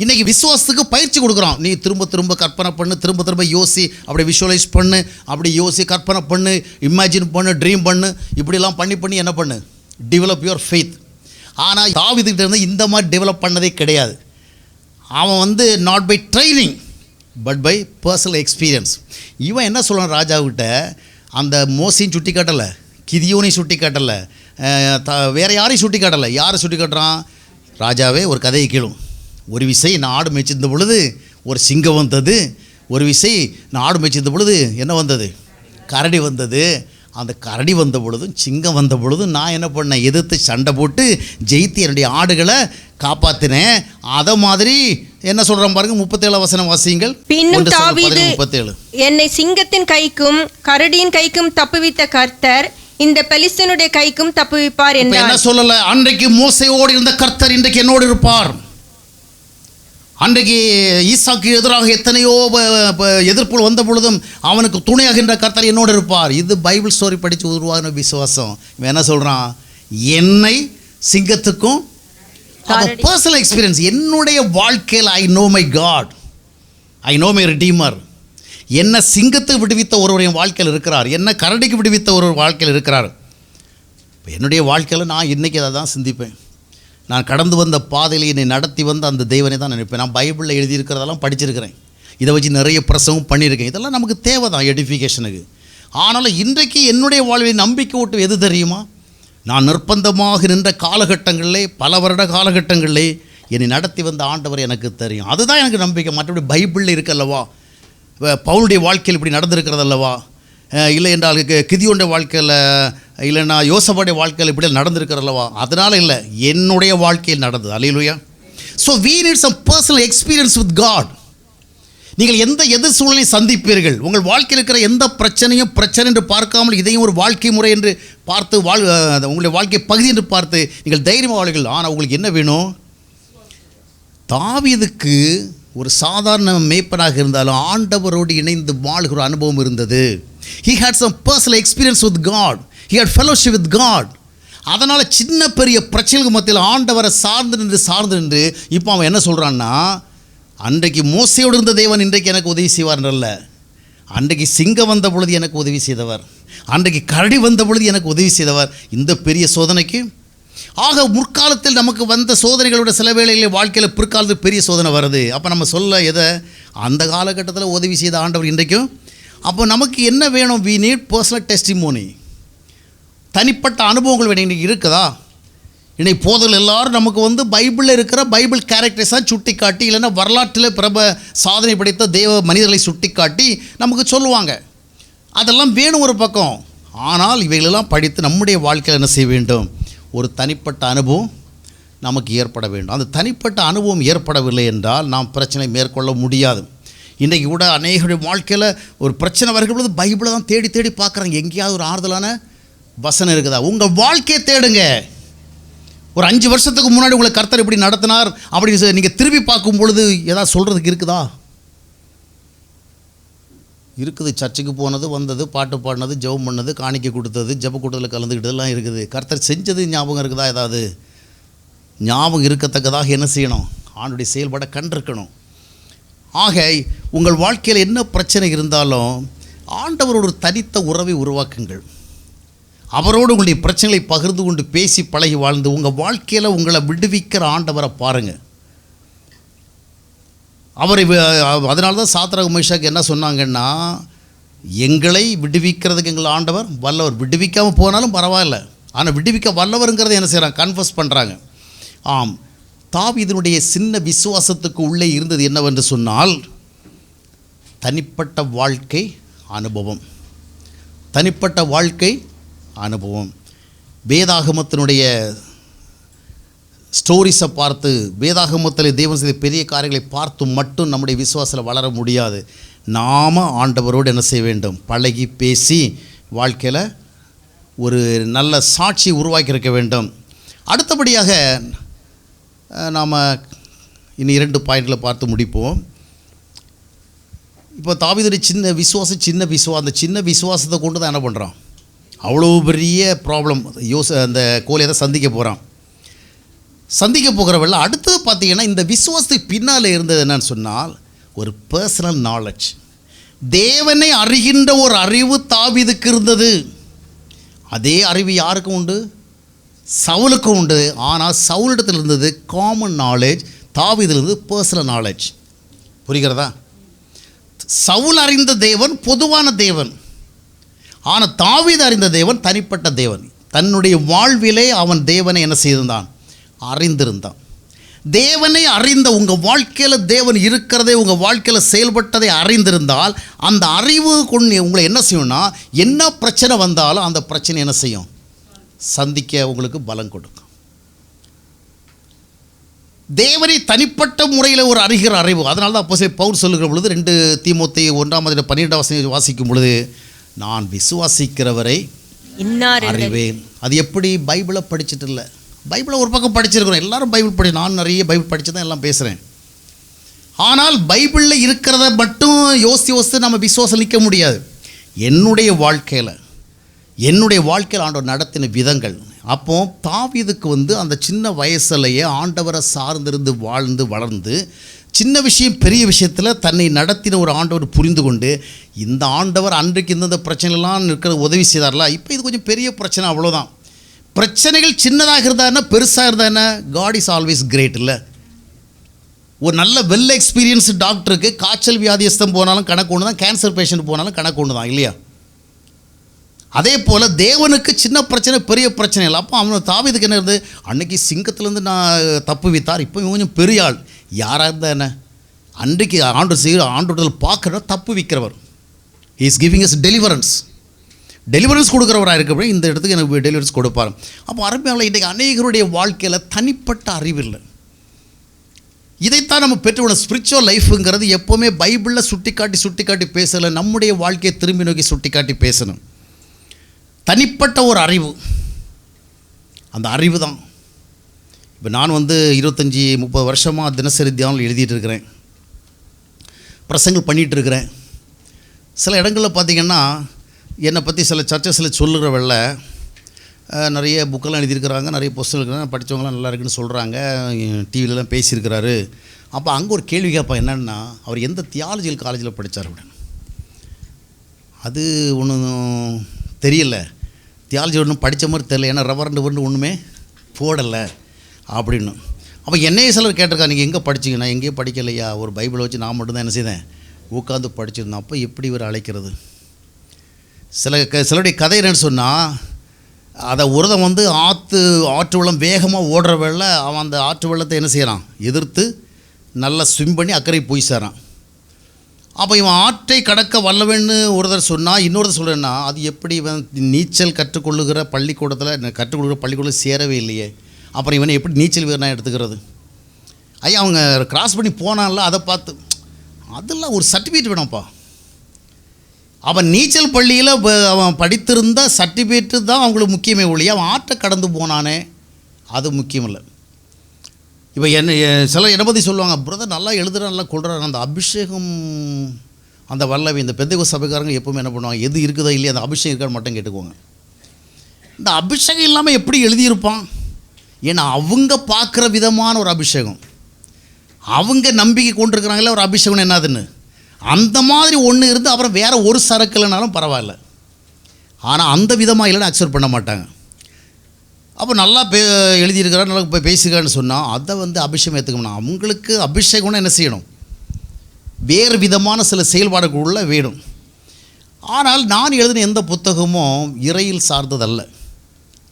இன்றைக்கி விசுவாசத்துக்கு பயிற்சி கொடுக்குறோம். நீ திரும்ப திரும்ப கற்பனை பண்ணு, திரும்ப திரும்ப யோசி, அப்படி விஷுவலைஸ் பண்ணு, அப்படி யோசி, கற்பனை பண்ணு, இமேஜின் பண்ணு, ட்ரீம் பண்ணு, இப்படிலாம் பண்ணி என்ன பண்ணு, டெவலப் யுவர் ஃபெய்த். ஆனால் தாவீதுகிட்ட இருந்து இந்த மாதிரி டெவலப் பண்ணதே கிடையாது. அவன் not by training but by personal experience. இவன் என்ன சொல்கிறான் ராஜாவுக்கிட்ட? அந்த மோசையும் சுட்டி காட்டலை, கிதியோனையும் சுட்டி காட்டலை, வேறு யாரையும் சுட்டி காட்டலை. யாரை சுட்டி காட்டுறான்? ராஜாவே ஒரு கதையை கேளும். ஒரு விசை நான் ஆடு மேய்ச்சிருந்த பொழுது ஒரு சிங்கம் வந்தது, ஒரு விசை நான் ஆடு மேய்ச்சிருந்த பொழுது என்ன வந்தது? கரடி வந்தது. அந்த கரடி வந்த பொழுதும் சிங்கம் வந்த பொழுதும் நான் என்ன பண்ணேன்? எதிர்த்து சண்டை போட்டு ஜெயித்து என்னுடைய ஆடுகளை காப்பாற்றினேன். அதை மாதிரி என்ன சொல்கிறேன் பாருங்க. 37 வசனம் வாசியுங்கள். பின்னும் தாவீது, 37, என்னை சிங்கத்தின் கைக்கும் கரடியின் கைக்கும் தப்புவித்த கர்த்தர் இந்த பெலிஸ்தனுடைய கைக்கும் தப்புவிப்பார் என்றார். என்ன சொல்லல? அன்றைக்கு மோசையோடு இருந்த கர்த்தர் இன்றைக்கு என்னோடு இருப்பார். அன்றைக்கு ஈசாக்கு எதிராக எத்தனையோ எதிர்ப்புகள் வந்த பொழுதும் அவனுக்கு துணையாகின்ற கர்த்தர் என்னோடு இருப்பார். இது பைபிள் ஸ்டோரி படித்து உருவாகின விசுவாசம். இவன் என்ன சொல்கிறான்? என்னை சிங்கத்துக்கும் பர்சனல் எக்ஸ்பீரியன்ஸ். என்னுடைய வாழ்க்கையில் I know my God, I know my redeemer. என்ன சிங்கத்தை விடுவித்த ஒருவர் என் வாழ்க்கையில் இருக்கிறார், என்ன கரடிக்கு விடுவித்த ஒருவர் வாழ்க்கையில் இருக்கிறார். என்னுடைய வாழ்க்கையில் நான் இன்றைக்கி அதை தான் சிந்திப்பேன். நான் கடந்து வந்த பாதையில் என்னை நடத்தி வந்த அந்த தெய்வனை தான் நினைப்பேன். நான் பைபிளில் எழுதியிருக்கிறதெல்லாம் படிச்சிருக்கிறேன், இதை வச்சு நிறைய பிரசவம் பண்ணியிருக்கேன். இதெல்லாம் நமக்கு தேவை தான் எடிஃபிகேஷனுக்கு. ஆனாலும் இன்றைக்கு என்னுடைய வாழ்வில் நம்பிக்கை ஊட்டு எது தெரியுமா? நான் நிர்பந்தமாக நின்ற காலகட்டங்களிலே, பல வருட காலகட்டங்களிலே என்னை நடத்தி வந்த ஆண்டவர் எனக்கு தெரியும். அதுதான் எனக்கு நம்பிக்கை. மற்றபடி பைபிளில் இருக்கல்லவா, பவுலுடைய வாழ்க்கையில் இப்படி நடந்திருக்கிறதல்லவா, இல்லை என்றால் கிதியோனுடைய வாழ்க்கையில், இல்லைன்னா யோசபாவுடைய வாழ்க்கையில் இப்படி நடந்திருக்கிறல்லவா, அதனால் இல்லை, என்னுடைய வாழ்க்கையில் நடந்தது. அல்லேலூயா. So we need some personal experience with God. நீங்கள் எந்த சூழ்நிலையை சந்திப்பீர்கள், உங்கள் வாழ்க்கையில் இருக்கிற எந்த பிரச்சனையும் பிரச்சனை என்று பார்க்காமல் இதையும் ஒரு வாழ்க்கை முறை என்று பார்த்து உங்களுடைய வாழ்க்கை பகுதி என்று பார்த்து நீங்கள் தைரியமாக வாழ்வீர்கள். ஆனால் உங்களுக்கு என்ன வேணும்? தாவீதுக்கு ஒரு சாதாரண மேய்ப்பனாக இருந்தாலும் ஆண்டவரோடு இணைந்து வாழ்கிற அனுபவம் இருந்தது. He had some personal experience with God. He had fellowship with God. அதனால் சின்ன பெரிய பிரச்சனைக்கு மத்தியில் ஆண்டவரை சார்ந்து நின்று இப்போ அவன் என்ன சொல்கிறான்னா, அன்றைக்கு மோசையோடு இருந்த தேவன் இன்றைக்கு எனக்கு உதவி செய்வார்ன்றல்ல, அன்றைக்கு சிங்கம் வந்த பொழுது எனக்கு உதவி செய்தவர், அன்றைக்கு கரடி வந்த பொழுது எனக்கு உதவி செய்தவர் இந்த பெரிய சோதனைக்கு. ஆக முற்காலத்தில் நமக்கு வந்த சோதனைகளோட சில வேளைகளில் வாழ்க்கையில் பிற்காலத்தில் பெரிய சோதனை வருது. அப்போ நம்ம சொல்ல எதை, அந்த காலகட்டத்தில் உதவி செய்த ஆண்டவர் இன்றைக்கும். அப்போ நமக்கு என்ன வேணும்? we need personal testimony. தனிப்பட்ட அனுபவங்கள் வேணும். இன்றைக்கி இருக்குதா? இன்னைக்கு போதல் எல்லாரும் நமக்கு பைபிளில் இருக்கிற பைபிள் கேரக்டர்ஸாக சுட்டி காட்டி, இல்லைன்னா வரலாற்றில் பிரப சாதனை படைத்த தேவ மனிதர்களை சுட்டி காட்டி நமக்கு சொல்லுவாங்க. அதெல்லாம் வேணும் ஒரு பக்கம். ஆனால் இவைகளெல்லாம் படித்து நம்முடைய வாழ்க்கையில் என்ன செய்ய வேண்டும்? ஒரு தனிப்பட்ட அனுபவம் நமக்கு ஏற்பட வேண்டும். அந்த தனிப்பட்ட அனுபவம் ஏற்படவில்லை என்றால் நாம் பிரச்சனை மேற்கொள்ள முடியாது. இன்றைக்கி கூட அநேகருடைய வாழ்க்கையில் ஒரு பிரச்சனை வருகிற பொழுது பைபிளை தான் தேடி தேடி பார்க்குறாங்க. எங்கேயாவது ஒரு ஆறுதலான வசனம் இருக்குதா? உங்கள் வாழ்க்கையை தேடுங்க. ஒரு 5 வருஷத்துக்கு முன்னாடி உங்களை கர்த்தர் எப்படி நடத்தினார் அப்படின்னு நீங்கள் திரும்பி பார்க்கும் பொழுது ஏதாவது சொல்கிறதுக்கு இருக்குதா? இருக்குது. சர்ச்சுக்கு போனது, வந்தது, பாட்டு பாடினது, ஜெபம் பண்ணது, காணிக்கை கொடுத்தது, ஜெப கூட்டத்தில் கலந்துக்கிட்டதெல்லாம் இருக்குது. கர்த்தர் செஞ்சது ஞாபகம் இருக்குதா? ஏதாவது ஞாபகம் இருக்கத்தக்கதாக என்ன செய்யணும்? ஆண்டுடைய செயல்பட கண்டிருக்கணும். ஆக உங்கள் வாழ்க்கையில் என்ன பிரச்சனை இருந்தாலும் ஆண்டவர் ஒரு தனித்த உறவை உருவாக்குங்கள். அவரோடு உங்களுடைய பிரச்சனைகளை பகிர்ந்து கொண்டு பேசி பழகி வாழ்ந்து உங்கள் வாழ்க்கையில் உங்களை விடுவிக்கிற ஆண்டவரை பாருங்கள். அவரை அதனால தான் சாத்ராக் மேஷாக் என்ன சொன்னாங்கன்னா, எங்களை விடுவிக்கிறதுக்கு எங்கள் ஆண்டவர் வல்லவர். விடுவிக்காமல் போனாலும் பரவாயில்ல, ஆனால் விடுவிக்க வல்லவருங்கிறத என்ன செய்கிறாங்க? கன்ஃபஸ் பண்ணுறாங்க. ஆம், தாவீதினுடைய சின்ன விசுவாசத்துக்கு உள்ளே இருந்தது என்னவென்று சொன்னால், தனிப்பட்ட வாழ்க்கை அனுபவம். தனிப்பட்ட வாழ்க்கை அனுபவம். வேதாகமத்தினுடைய ஸ்டோரிஸை பார்த்து, வேதாகமத்தில் தேவன் செய்த பெரிய காரியங்களை பார்த்து மட்டும் நம்முடைய விசுவாசத்தில் வளர முடியாது. நாம் ஆண்டவரோடு என்ன செய்ய வேண்டும்? பழகி பேசி வாழ்க்கையில் ஒரு நல்ல சாட்சி உருவாக்கியிருக்க வேண்டும். அடுத்தபடியாக நாம் இன்னும் 2 பாயிண்டில் பார்த்து முடிப்போம். இப்போ தாவீதுடைய சின்ன விசுவாசம், அந்த சின்ன விசுவாசத்தை கொண்டு தான் என்ன பண்ணுறான்? அவ்வளோ பெரிய ப்ராப்ளம் அந்த கோலியத்தை சந்திக்க போகிறவள்ள. அடுத்தது பார்த்திங்கன்னா, இந்த விசுவாசத்துக்கு பின்னால் இருந்தது என்னன்னு சொன்னால், ஒரு பர்சனல் நாலேஜ். தேவனை அறிகின்ற ஒரு அறிவு தாவீதுக்கு இருந்தது. அதே அறிவு யாருக்கும் உண்டு? சவுலுக்கும் உண்டு. ஆனால் சவுலிடத்தில் இருந்தது காமன் நாலேஜ், தாவீதில் இருந்தது பர்சனல் நாலேஜ். புரிகிறதா? சவுல் அறிந்த தேவன் பொதுவான தேவன், ஆனால் தாவீது அறிந்த தேவன் தனிப்பட்ட தேவன். தன்னுடைய வாழ்விலே அவன் தேவனை என்ன செய்திருந்தான்? அறிந்திருந்தான். தேவனை அறிந்த உங்கள் வாழ்க்கையில் தேவன் இருக்கிறதே, உங்கள் வாழ்க்கையில் செயல்பட்டதை அறிந்திருந்தால் அந்த அறிவு கொண்டு உங்களை என்ன செய்யும்னா, என்ன பிரச்சனை வந்தாலும் அந்த பிரச்சனை என்ன செய்யும்? சந்திக்க உங்களுக்கு பலம் கொடுக்கும். தேவனை தனிப்பட்ட முறையில் ஒரு அறிகிற அறிவு. அதனால தான் அப்போஸ்தலன் பவுல் சொல்லுகிற பொழுது 2 தீமோத்தேயு 1:12 வாசிக்கும் பொழுது, நான் விசுவாசிக்கிறவரை அறிவேன். அது எப்படி? பைபிளை படிச்சுட்டு இல்லை. பைபிளை ஒரு பக்கம் படிச்சிருக்கிறோம், எல்லாரும் பைபிள் நான் நிறைய பைபிள் படித்து தான் எல்லாம் பேசுகிறேன். ஆனால் பைபிளில் இருக்கிறத மட்டும் யோசித்து நம்ம விசுவாசம் நிற்க முடியாது. என்னுடைய வாழ்க்கையில் ஆண்டவர் நடத்தின விதங்கள். அப்போ தாவீதுக்கு அந்த சின்ன வயசுலையே ஆண்டவரை சார்ந்திருந்து வாழ்ந்து வளர்ந்து சின்ன விஷயம் பெரிய விஷயத்தில் தன்னை நடத்தின ஒரு ஆண்டவர் புரிந்து கொண்டு, இந்த ஆண்டவர் அன்றைக்கு இந்தந்த பிரச்சனைலாம் இருக்கிற உதவி செய்தார்ல, இப்போ இது கொஞ்சம் பெரிய பிரச்சனை, அவ்வளோதான். பிரச்சனைகள் சின்னதாக இருந்தா என்ன, பெருசாக இருந்தா என்ன, காட் இஸ் ஆல்வேஸ் கிரேட். இல்லை, ஒரு நல்ல வெல் எக்ஸ்பீரியன்ஸ்டு டாக்டருக்கு காய்ச்சல் வியாதியஸ்தம் போனாலும் கணக்கு ஒன்று தான், கேன்சர் பேஷண்ட் போனாலும் கணக்கு ஒன்று தான், இல்லையா? அதே போல் தேவனுக்கு சின்ன பிரச்சனை பெரிய பிரச்சனை இல்லை. அப்போ அவன் தாவீதுக்கு என்ன இருந்தது, அன்றைக்கி சிங்கத்துலேருந்து நான் தப்பு வைத்தார், இப்போ கொஞ்சம் பெரிய ஆள். யாராக இருந்தால் என்ன, அன்றைக்கு ஆண்டோட்டத்தில் பார்க்குற தப்பு வைக்கிறவர். இஸ் கிவிங் எஸ் டெலிவரன்ஸ் கொடுக்குறவராக இருக்க இந்த இடத்துக்கு எனக்கு டெலிவரன்ஸ் கொடுப்பார். அப்போ அருமையால் இன்றைக்கு அநேகருடைய வாழ்க்கையில் தனிப்பட்ட அறிவு இல்லை. இதைத்தான் நம்ம பெற்றுக்கொள்ள. ஸ்பிரிச்சுவல் லைஃபுங்கிறது எப்போவுமே பைபிளில் சுட்டி காட்டி பேசலை, நம்முடைய வாழ்க்கையை திரும்பி நோக்கி சுட்டி காட்டி பேசணும். தனிப்பட்ட ஒரு அறிவு, அந்த அறிவு தான். இப்போ நான் 25-30 வருஷமாக தினசரி தியானம் எழுதிட்டு இருக்கிறேன், பிரசங்கள் பண்ணிகிட்டு இருக்கிறேன். சில இடங்களில் பார்த்திங்கன்னா என்னை பற்றி சில சர்ச்சஸில் சொல்லுகிறவள்ள நிறைய புக்கெல்லாம் எழுதியிருக்கிறாங்க, நிறைய புஸ்தகம் இருக்கிறாங்க, படித்தவங்களாம் நல்லா இருக்குன்னு சொல்கிறாங்க, டிவிலலாம் பேசியிருக்கிறாரு. அப்போ அங்கே ஒரு கேள்வி கேட்பேன், என்னென்னா அவர் எந்த தியாலஜிக்கல் காலேஜில் படித்தார் அப்படின்னு. அது ஒன்றும் தெரியல, தியாலஜி ஒன்றும் படித்த மாதிரி தெரியல, ஏன்னா ரெவரண்ட் ஒன்றுமே போடலை அப்படின்னு. அப்போ என்னையே சிலர் கேட்டிருக்கா, நீங்கள் எங்கே படிச்சிங்க? நான் எங்கேயும் படிக்கலையா, ஒரு பைபிளை வச்சு நான் மட்டும்தான் என்ன செய்தேன், உட்காந்து படிச்சிருந்தேன். அப்போ எப்படி இவர் அழைக்கிறது? சிலருடைய கதை என்னன்னு சொன்னால், அதை ஒருதன் ஆற்று வெள்ளம் வேகமாக ஓடுற வேளை அவன் அந்த ஆற்று வெள்ளத்தை என்ன செய்கிறான், எதிர்த்து நல்லா ஸ்விம் பண்ணி அக்கறை போய் சேரான். அப்போ இவன் ஆற்றை கடக்க வல்லவன்னு ஒருத்தர் சொன்னால், இன்னொருத்தர் சொல்கிறேன்னா, அது எப்படி இவன் நீச்சல் கற்றுக்கொள்ளுகிற பள்ளிக்கூடத்தில் சேரவே இல்லையே, அப்புறம் இவனை எப்படி நீச்சல் வீரனாக எடுத்துக்கிறது? ஐயா, அவங்க கிராஸ் பண்ணி போனான்ல, அதை பார்த்து அதெல்லாம் ஒரு சர்டிஃபிகேட் வேணும்ப்பா. அவன் நீச்சல் பள்ளியில் அவன் படித்திருந்த சர்டிஃபிகேட்டு தான் அவங்களுக்கு முக்கியமே ஒழிய, அவன் ஆற்றை கடந்து போனானே அது முக்கியம் இல்லை. இப்போ சில என்னை பற்றி சொல்லுவாங்க, பிரதர் நல்லா எழுதுகிற நல்லா கொள்கிறாங்க, அந்த அபிஷேகம் அந்த வல்லவை. இந்த பெந்தைகோஸ்து சபைக்காரங்க எப்பவுமே என்ன பண்ணுவாங்க, எது இருக்குதோ இல்லையா, அந்த அபிஷேகம் இருக்கான்னு மட்டும் கேட்டுக்குவாங்க. இந்த அபிஷேகம் இல்லாமல் எப்படி எழுதியிருப்பான்? ஏன்னா அவங்க பார்க்குற விதமான ஒரு அபிஷேகம், அவங்க நம்பிக்கை கொண்டிருக்கிறாங்களே ஒரு அபிஷேகம் என்னதுன்னு, அந்த மாதிரி ஒன்று இருந்து அப்புறம் வேறு ஒரு சரக்கு இல்லைனாலும் பரவாயில்ல, ஆனால் அந்த விதமாக இல்லைன்னு அக்செப்ட் பண்ண மாட்டாங்க. அப்போ நல்லா எழுதியிருக்கிறார், நல்லா பேசியிருக்கான்னு சொன்னால் அதை அபிஷேகம் ஏற்றுக்கணும். அவங்களுக்கு அபிஷேகம்னா என்ன செய்யணும், வேறு விதமான சில செயல்பாடுகளுள்ள வேணும். ஆனால் நான் எழுதின எந்த புத்தகமும் இறையில் சார்ந்ததல்ல.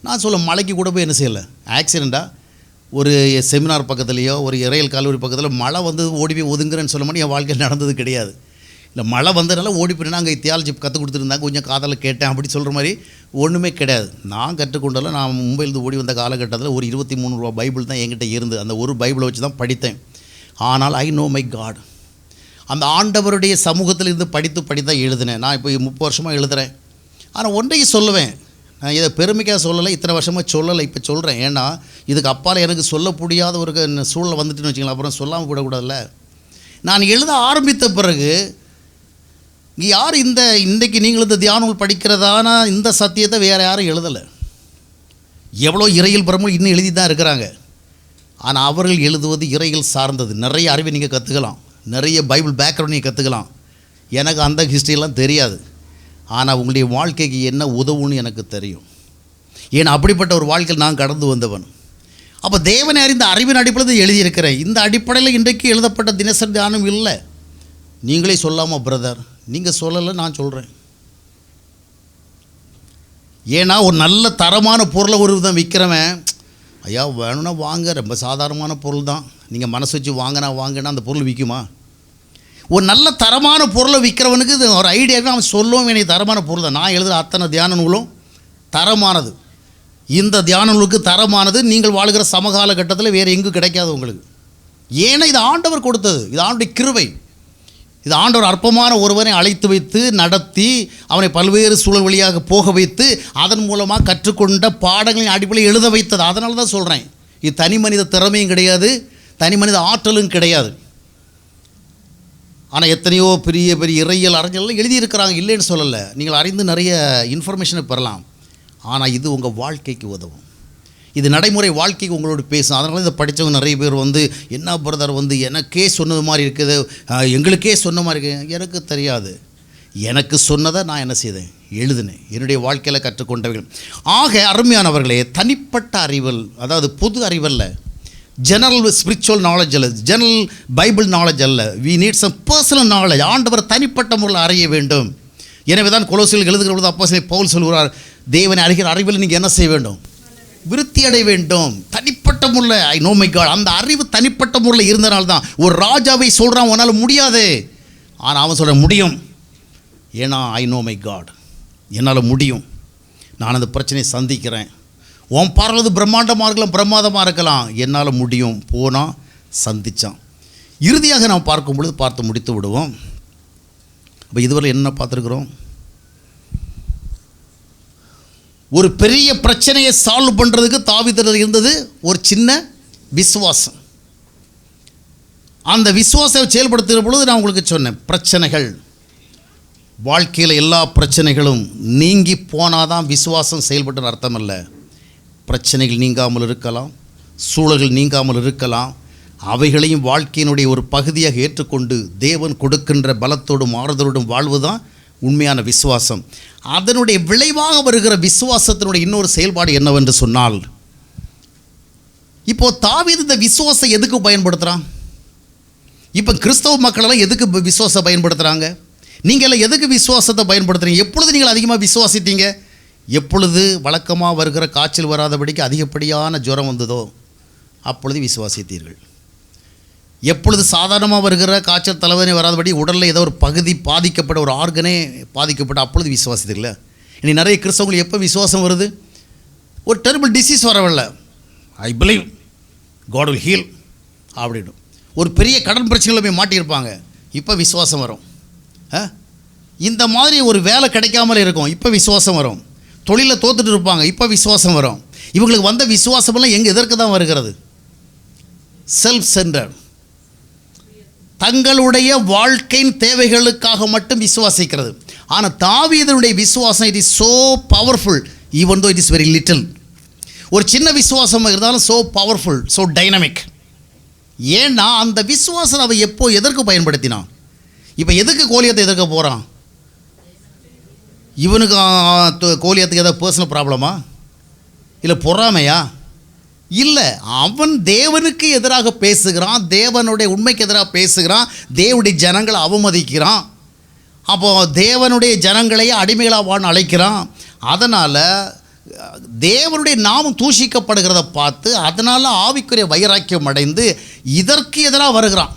நான் சொல்ல மலைக்கு கூட போய் என்ன செய்யலை, ஆக்சிடெண்ட்டாக ஒரு செமினார் பக்கத்துலேயோ ஒரு இறையல் கல்லூரி பக்கத்தில் மழை ஓடி போய் ஒதுங்குறேன்னு சொல்ல மாதிரி என் வாழ்க்கையில் நடந்தது கிடையாது. இல்லை, மழை வந்ததுனால ஓடி போயினா அங்கே தியாலஜி கற்றுக் கொடுத்துருந்தாங்க, கொஞ்சம் காதலை கேட்டேன் அப்படி சொல்கிற மாதிரி ஒன்றுமே கிடையாது. நான் கற்றுக்கொண்டாலும் நான் மும்பையிலேருந்து ஓடி வந்த காலகட்டத்தில் ஒரு 23 ரூபா பைபிள் தான் என்கிட்ட இருந்து, அந்த ஒரு பைபிளை வச்சு தான் படித்தேன். ஆனால் ஐ நோ மை காட், அந்த ஆண்டவருடைய சமூகத்தில் இருந்து படித்து தான் எழுதினேன். நான் இப்போ 30 வருஷமாக எழுதுகிறேன். ஆனால் ஒன்றையும் சொல்லுவேன், நான் இதை பெருமைக்காக சொல்லலை, இத்தனை வருஷமாக சொல்லலை, இப்போ சொல்கிறேன். ஏன்னா இதுக்கு அப்பால் எனக்கு சொல்ல முடியாத ஒரு சூழலை வந்துட்டுன்னு வச்சுக்கலாம், அப்புறம் சொல்லாமல் விடக்கூடாதுல்ல. நான் எழுத ஆரம்பித்த பிறகு இங்கே யார் இன்றைக்கு நீங்கள் இந்த தியானம் படிக்கிறதான இந்த சத்தியத்தை வேறு யாரும் எழுதலை. எவ்வளோ இறையில் பிரமும் இன்னும் எழுதி தான் இருக்கிறாங்க. ஆனால் அவர்கள் எழுதுவது இறையில் சார்ந்தது. நிறைய அறிவை நீங்கள் கற்றுக்கலாம், நிறைய பைபிள் பேக்ரவுண்ட் நீங்கள் கற்றுக்கலாம். எனக்கு அந்த ஹிஸ்ட்ரியெல்லாம் தெரியாது. ஆனால் உங்களுடைய வாழ்க்கைக்கு என்ன உதவுன்னு எனக்கு தெரியும். ஏன்னா அப்படிப்பட்ட ஒரு வாழ்க்கையில் நான் கடந்து வந்தவன். அப்போ தேவனை அறிந்த அறிவின் அடிப்படையில் எழுதியிருக்கிறேன். இந்த அடிப்படையில் இன்றைக்கு எழுதப்பட்ட தினசரி தியானம் இல்லை. நீங்களே சொல்லாமல் பிரதர், நீங்கள் சொல்லலை, நான் சொல்கிறேன். ஏன்னா ஒரு நல்ல தரமான பொருளை ஒரு விதம் விற்கிறவன், ஐயா வேணும்னா வாங்க, ரொம்ப சாதாரணமான பொருள் தான், நீங்கள் மனசு வச்சு வாங்கினா அந்த பொருள் விற்குமா? ஒரு நல்ல தரமான பொருளை விற்கிறவனுக்கு இது ஒரு ஐடியாவே அவன் சொல்லுவோம், எனக்கு தரமான பொருள் தான். நான் எழுதுகிற அத்தனை தியான நூலும் தரமானது. இந்த தியான நூலுக்கு தரமானது நீங்கள் வாழ்கிற சமகால கட்டத்தில் வேறு எங்கும் கிடைக்காது உங்களுக்கு. ஏன்னா இது ஆண்டவர் கொடுத்தது, இது ஆண்டுடைய கிருபை. இது ஆண்டவர் அற்பமான ஒருவனை அழைத்து வைத்து நடத்தி அவனை பல்வேறு சூழல் வழியாக போக வைத்து அதன் மூலமாக கற்றுக்கொண்ட பாடங்களின் அடிப்படையில் எழுத வைத்தது. அதனால தான் சொல்கிறேன், இது தனி மனித திறமையும் கிடையாது, தனி மனித ஆற்றலும் கிடையாது. ஆனால் எத்தனையோ பெரிய பெரிய இறையியல் அறிஞர்கள்லாம் எழுதியிருக்கிறாங்க, இல்லைன்னு சொல்லலை. நீங்கள் அறிந்து நிறைய இன்ஃபர்மேஷனை பெறலாம். ஆனால் இது உங்கள் வாழ்க்கைக்கு உதவும். இது நடைமுறை வாழ்க்கைக்கு உங்களோட பேசும். அதனால இதை படித்தவங்க நிறைய பேர் என்ன பிரதர் எனக்கே சொன்னது மாதிரி இருக்குது, எங்களுக்கே சொன்ன மாதிரி இருக்குது. எனக்கு தெரியாது. எனக்கு சொன்னதை நான் என்ன செய்தேன், எழுதினேன், என்னுடைய வாழ்க்கையில் கற்றுக்கொண்டவர்கள். ஆக அருமையானவர்களே, தனிப்பட்ட அறிவல், அதாவது பொது அறிவல்ல, ஜெனரல் ஸ்பிரிச்சுவல் நாலேஜ் அல்ல, ஜெனரல் பைபிள் நாலேஜ் அல்ல. We need some personal knowledge. ஆண்டவர் தனிப்பட்ட முறையில் அறிய வேண்டும். எனவே தான் கொலோசியர்கள் எழுதுகிற பொழுது அப்போஸ்தலன் பவுல் சொல்கிறார், தேவனை அறிகிற அறிவில் நீங்கள் என்ன செய்ய வேண்டும், விருத்தி அடைய வேண்டும். தனிப்பட்ட முறையில் ஐ நோ மை காட். அந்த அறிவு தனிப்பட்ட முறையில் இருந்தனால தான் ஒரு ராஜாவை சொல்கிறான் உன்னால் முடியாது, ஆனால் அவன் சொல்ல முடியும். ஏன்னா ஐ நோ மை காட், என்னால் முடியும், நான் அந்த பிரச்சனையை சந்திக்கிறேன். உன் பார்வது பிரம்மாண்டமாக இருக்கலாம், பிரமாதமாக இருக்கலாம், என்னால் முடியும். போனால் சந்தித்தான். இறுதியாக நாம் பார்க்கும் பொழுது பார்த்து முடித்து விடுவோம். அப்போ இதுவரை என்ன பார்த்துருக்குறோம், ஒரு பெரிய பிரச்சனையை சால்வ் பண்ணுறதுக்கு தாவீதுக்கு இருந்தது ஒரு சின்ன விசுவாசம். அந்த விசுவாசத்தை செயல்படுத்துகிற பொழுது நான் உங்களுக்கு சொன்னேன், பிரச்சனைகள் வாழ்க்கையில் எல்லா பிரச்சனைகளும் நீங்கி போனாதான் விசுவாசம் செயல்பட்டு அர்த்தம் இல்லை. பிரச்சனைகள் நீங்காமல் இருக்கலாம், சூழல்கள் நீங்காமல் இருக்கலாம், அவைகளையும் வாழ்க்கையினுடைய ஒரு பகுதியாக ஏற்றுக்கொண்டு தேவன் கொடுக்கின்ற பலத்தோடும் ஆறுதலோடும் வாழ்வுதான் உண்மையான விசுவாசம். அதனுடைய விளைவாக வருகிற விசுவாசத்தினுடைய இன்னொரு செயல்பாடு என்னவென்று சொன்னால், இப்போது தாவீது இந்த விசுவாசம் எதுக்கு பயன்படுத்துகிறான்? இப்போ கிறிஸ்தவ மக்களெல்லாம் எதுக்கு விசுவாசம் பயன்படுத்துகிறாங்க? நீங்கள் எல்லாம் எதுக்கு விசுவாசத்தை பயன்படுத்துகிறீங்க? எப்பொழுது நீங்கள் அதிகமாக விசுவாசித்தீங்க? எப்பொழுது வழக்கமாக வருகிற காய்ச்சல் வராதபடிக்கு அதிகப்படியான ஜுரம் வந்ததோ அப்பொழுது விசுவாசித்தீர்கள். எப்பொழுது சாதாரணமாக வருகிற காய்ச்சல் தலைவனே வராதபடி உடலில் ஏதோ ஒரு பகுதி பாதிக்கப்பட்ட, ஒரு ஆர்கனே பாதிக்கப்பட்ட, அப்பொழுது விசுவாசித்தீர்கள. இனி நிறைய கிறிஸ்தவங்களுக்கு எப்போ விசுவாசம் வருது? ஒரு டெரிபிள் டிசீஸ் வரவில்லை, I believe God will heal அப்படின்னு. ஒரு பெரிய கடன் பிரச்சனையில் போய் மாட்டியிருப்பாங்க, இப்போ விசுவாசம் வரும். இந்த மாதிரி ஒரு வேலை கிடைக்காமல் இருக்கும், இப்போ விசுவாசம் வரும். தொழிலில் தோத்துட்டு இருப்பாங்க, இப்போ விசுவாசம் வரும். இவங்களுக்கு வந்த விசுவாசமெல்லாம் எதற்கு தான் வருகிறது? செல்ஃப் சென்டர், தங்களுடைய வாழ்க்கையின் தேவைகளுக்காக மட்டும் விசுவாசிக்கிறது. ஆனால் தாவீதுடைய விசுவாசம் it is so powerful, even though it is very little. ஒரு சின்ன விசுவாசமாக இருந்தாலும் ஸோ பவர்ஃபுல், ஸோ டைனமிக். ஏன்னா அந்த விசுவாசம் அவன் எப்போ எதற்கு பயன்படுத்தினான்? இப்போ எதுக்கு கோலியத்தை எதிர்க்க போகிறான்? இவனுக்கு கோலியத்துக்கு ஏதாவது பர்சனல் ப்ராப்ளமா, இல்லை பொறாமையா? இல்லை, அவன் தேவனுக்கு எதிராக பேசுகிறான், தேவனுடைய உண்மைக்கு எதிராக பேசுகிறான், தேவனுடைய ஜனங்களை அவமதிக்கிறான். அப்போது தேவனுடைய ஜனங்களையே அடிமைகளாக அழைக்கிறான். அதனால் தேவனுடைய நாமம் தூஷிக்கப்படுகிறத பார்த்து அதனால் ஆவிக்குரிய வைராக்கியம் அடைந்து இதற்கு எதிராக வருகிறான்,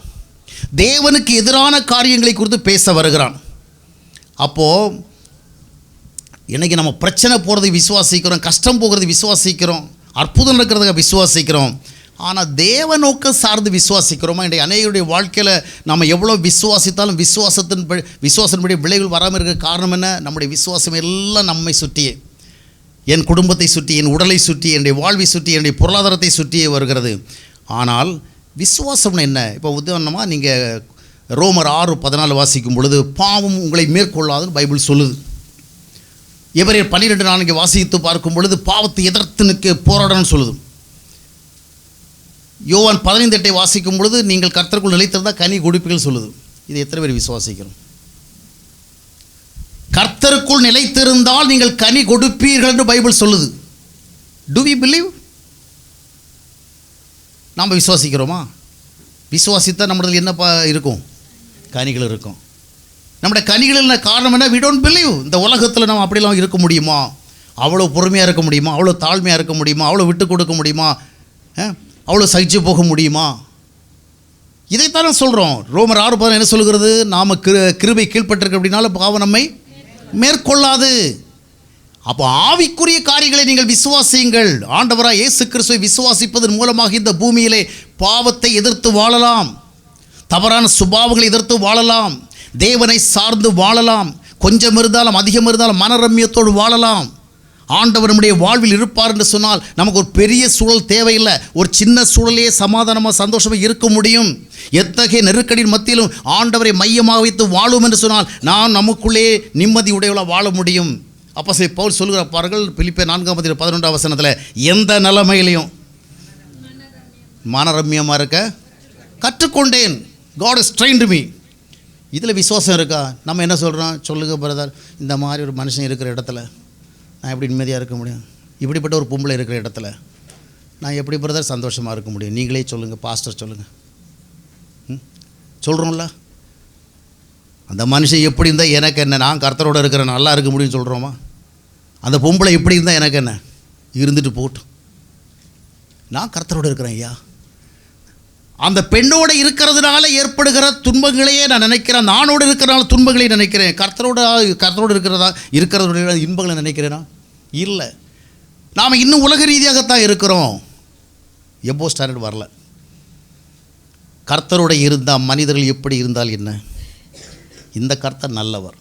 தேவனுக்கு எதிரான காரியங்களை குறித்து பேச வருகிறான். அப்போது இன்றைக்கி நம்ம பிரச்சனை போகிறதுக்கு விசுவாசிக்கிறோம், கஷ்டம் போகிறது விசுவாசிக்கிறோம், அற்புதம் இருக்கிறதுக்கு விசுவாசிக்கிறோம். ஆனால் தேவ நோக்கம் சார்ந்து விசுவாசிக்கிறோமா? இன்றைய அநேகருடைய வாழ்க்கையில் நம்ம எவ்வளோ விசுவாசித்தாலும் விசுவாசத்தின்படி விளைவில் வராமல் இருக்கிற காரணம் என்ன? நம்முடைய விசுவாசம் எல்லாம் நம்மை சுற்றியே, என் குடும்பத்தை சுற்றி, என் உடலை சுற்றி, என்னுடைய வாழ்வை சுற்றி, என்னுடைய பொருளாதாரத்தை சுற்றியே வருகிறது. ஆனால் விசுவாசம்னு என்ன? இப்போ உதாரணமாக நீங்கள் ரோமர் 6:14 வாசிக்கும் பொழுது பாவம் உங்களை மேற்கொள்ளாதுன்னு பைபிள் சொல்லுது. எபிரேயர் 12:4 வாசித்து பார்க்கும் பொழுது பாவத்தை எதிர்த்து நிற்க போராடணும்னு சொல்லுது. யோவான் 15:8 வாசிக்கும் பொழுது நீங்கள் கர்த்தருக்குள் நிலைத்திருந்தால் கனி கொடுப்பீர்கள் சொல்லுது. இது எத்தனை பேர் விசுவாசிக்கிறோம்? கர்த்தருக்குள் நிலைத்திருந்தால் நீங்கள் கனி கொடுப்பீர்கள் என்று பைபிள் சொல்லுது. Do we believe? நாம் விசுவாசிக்கிறோமா? விசுவாசித்தால் நம்மளதில் என்ன இருக்கும்? கனிகள் இருக்கும். நம்முடைய கனிகளில் காரணம் என்ன? We don't believe. இந்த உலகத்தில் நம்ம அப்படிலாம் இருக்க முடியுமா? அவ்வளோ பொறுமையாக இருக்க முடியுமா? அவ்வளோ தாழ்மையாக இருக்க முடியுமா? அவ்வளோ விட்டு கொடுக்க முடியுமா? அவ்வளோ சகிச்சு போக முடியுமா? இதைத்தானே சொல்கிறோம். ரோமர் 6:10 என்ன சொல்கிறது? நாம் கிருபை கீழ்ப்பட்டிருக்க அப்படின்னால பாவம் நம்மை மேற்கொள்ளாது. அப்போ ஆவிக்குரிய காரியங்களை நீங்கள் விசுவாசியுங்கள். ஆண்டவராக இயேசு கிறிஸ்துவை விசுவாசிப்பதன் மூலமாக இந்த பூமியிலே பாவத்தை எதிர்த்து வாழலாம், தவறான சுபாவங்களை எதிர்த்து வாழலாம், தேவனை சார்ந்து வாழலாம், கொஞ்சம் இருந்தாலும் அதிகம் இருந்தாலும் மனரம்யத்தோடு வாழலாம். ஆண்டவர் நம்முடைய வாழ்வில் இருப்பார் என்று சொன்னால் நமக்கு ஒரு பெரிய சூழல் தேவையில்லை. ஒரு சின்ன சூழலே சமாதானமாக சந்தோஷமாக இருக்க முடியும். எத்தகைய நெருக்கடியின் மத்தியிலும் ஆண்டவரை மையமாக வைத்து வாழும் என்று சொன்னால் நாம் நமக்குள்ளே நிம்மதி உடையவளாக வாழ முடியும். அப்போஸ்தலன் பவுல் சொல்கிறார் பாருங்கள், பிலிப்பியர் 4:11 எந்த நிலைமையிலையும் மனரம்யமாக இருக்க கற்றுக்கொண்டேன். God has trained me. இதில் விசுவாசம் இருக்கா? நம்ம என்ன சொல்கிறோம்? சொல்லுங்க பிரதர், இந்த மாதிரி ஒரு மனுஷன் இருக்கிற இடத்துல நான் எப்படி நிம்மதியாக இருக்க முடியும்? இப்படிப்பட்ட ஒரு பொம்பளை இருக்கிற இடத்துல நான் எப்படி பிரதர் சந்தோஷமாக இருக்க முடியும்? நீங்களே சொல்லுங்கள், பாஸ்டர் சொல்லுங்கள். சொல்கிறோம்ல, அந்த மனுஷன் எப்படி இருந்தால் எனக்கு என்ன, நான் கர்த்தரோடு இருக்கிறேன் நல்லா இருக்க முடியும்னு சொல்கிறோமா? அந்த பொம்பளை எப்படி இருந்தால் எனக்கு என்ன, இருந்துட்டு போட்டும், நான் கர்த்தரோடு இருக்கிறேன் ஐயா. அந்த பெண்ணோடு இருக்கிறதுனால ஏற்படுகிற துன்பங்களையே நான் நினைக்கிறேன், நானோடு இருக்கிறனால துன்பங்களையும் நினைக்கிறேன். கர்த்தரோடு இருக்கிறதோட இன்பங்களை நினைக்கிறேனா? இல்லை. நாம் இன்னும் உலக ரீதியாகத்தான் இருக்கிறோம். எபோ ஸ்டாண்டர்ட் வரல. கர்த்தரோட இருந்தால் மனிதர்கள் எப்படி இருந்தால் என்ன? இந்த கர்த்தர் நல்லவர்,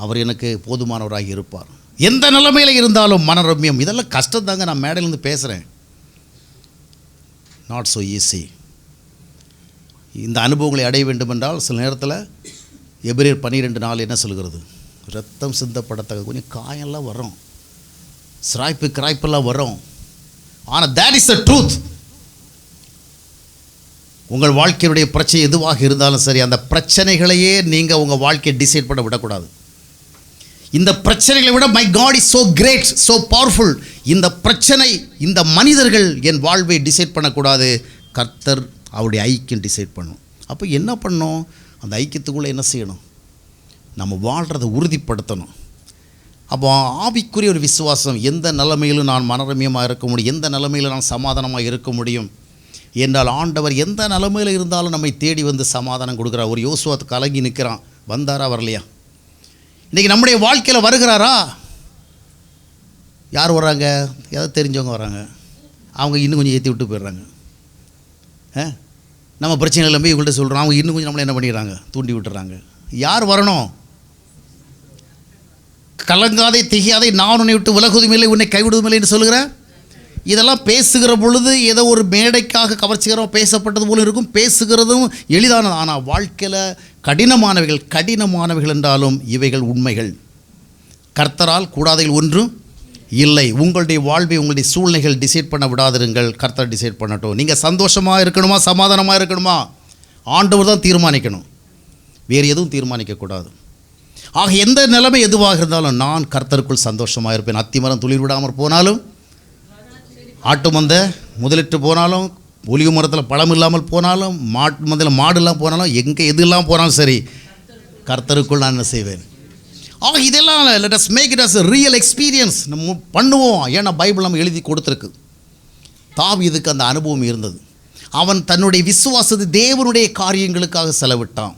அவர் எனக்கு போதுமானவராக இருப்பார். எந்த நிலைமையில் இருந்தாலும் மனரம்யம். இதெல்லாம் கஷ்டம் தாங்க, நான் மேடையிலேருந்து பேசுகிறேன். Not so easy. இந்த அனுபவங்களை அடைய வேண்டும் என்றால் சில நேரத்தில் எபிரேயர் 12:4 என்ன சொல்கிறது? ரத்தம் சிந்தப்படத்தக்க கொஞ்சம் காயெல்லாம் வரும், கிராய்ப்பெல்லாம் வரும். ஆனால் that is the truth. உங்கள் வாழ்க்கையுடைய பிரச்சனை எதுவாக இருந்தாலும் சரி, அந்த பிரச்சனைகளையே நீங்கள் உங்கள் வாழ்க்கையை டிசைட் பண்ண விடக்கூடாது. இந்த பிரச்சனைகளை விட my God is so great, so powerful. இந்த பிரச்சனை, இந்த மனிதர்கள் என் வாழ்வை டிசைட் பண்ணக்கூடாது. கர்த்தர் அவருடைய ஐக்கியம் டிசைட் பண்ணும். அப்போ என்ன பண்ணணும்? அந்த ஐக்கியத்துக்குள்ளே என்ன செய்யணும்? நம்ம வாழ்கிறத உறுதிப்படுத்தணும். அப்போ ஆவிக்குரிய ஒரு விசுவாசம், எந்த நிலைமையிலும் நான் மனரம்யமாக இருக்க முடியும், எந்த நிலைமையிலும் நான் சமாதானமாக இருக்க முடியும் என்றால் ஆண்டவர் எந்த நிலைமையில் இருந்தாலும் நம்மை தேடி வந்து சமாதானம் கொடுக்குறார். ஒரு யோசுவா கலங்கி நிற்கிறான், வந்தாரா வரலையா? இன்றைக்கி நம்முடைய வாழ்க்கையில் வருகிறாரா? யார் வர்றாங்க? ஏதாவது தெரிஞ்சவங்க வராங்க, அவங்க இன்னும் கொஞ்சம் ஏற்றி விட்டு போயிடுறாங்க. நம்ம பிரச்சனைகள் போய் இவங்கள்ட்ட சொல்கிறோம், அவங்க இன்னும் கொஞ்சம் நம்மளை என்ன பண்ணிடுறாங்க? தூண்டி விட்டுறாங்க. யார் வரணும்? கலங்காதே திகையாதே, நான் உன்னை விட்டு விலகுவதும் இல்லை, உன்னை கைவிடுவதும் இல்லை என்று சொல்லுகிறேன். இதெல்லாம் பேசுகிற பொழுது ஏதோ ஒரு மேடைக்காக கவர்ச்சிகரமாக பேசப்பட்டது போல இருக்கும். பேசுகிறதும் எளிதானது, ஆனால் வாழ்க்கையில் கடினமானவைகள் என்றாலும் இவைகள் உண்மைகள். கர்த்தரால் கூடாதைகள் ஒன்றும் இல்லை. உங்களுடைய வாழ்வை உங்களுடைய சூழ்நிலைகள் டிசைட் பண்ண விடாதிருங்கள். கர்த்தர் டிசைட் பண்ணட்டும். நீங்கள் சந்தோஷமாக இருக்கணுமா, சமாதானமாக இருக்கணுமா, ஆண்டவர் தான் தீர்மானிக்கணும். வேறு எதுவும் தீர்மானிக்கக்கூடாது. ஆக எந்த நிலைமை எதுவாக இருந்தாலும் நான் கர்த்தருக்குள் சந்தோஷமாக இருப்பேன். அத்திமரம் துளிர் விடாமல் போனாலும், ஆட்டு மந்த முதலிட்டு போனாலும், ஒலிவு மரத்தில் பழம் இல்லாமல் போனாலும், மாட்டு மந்தையில் மாடு இல்லாமல் போனாலும், எங்கே எது இல்லாமல் போனாலும் சரி, கர்த்தருக்குள் நான் என்ன செய்வேன்? ஆக இதெல்லாம் let us make it as a real experience. நம்ம பண்ணுவோம். ஏன்னா பைபிள் நம்ம எழுதி கொடுத்துருக்கு. தாவீதுக்கு அந்த அனுபவம் இருந்தது. அவன் தன்னுடைய விசுவாசத்தை தேவனுடைய காரியங்களுக்காக செலவிட்டான்.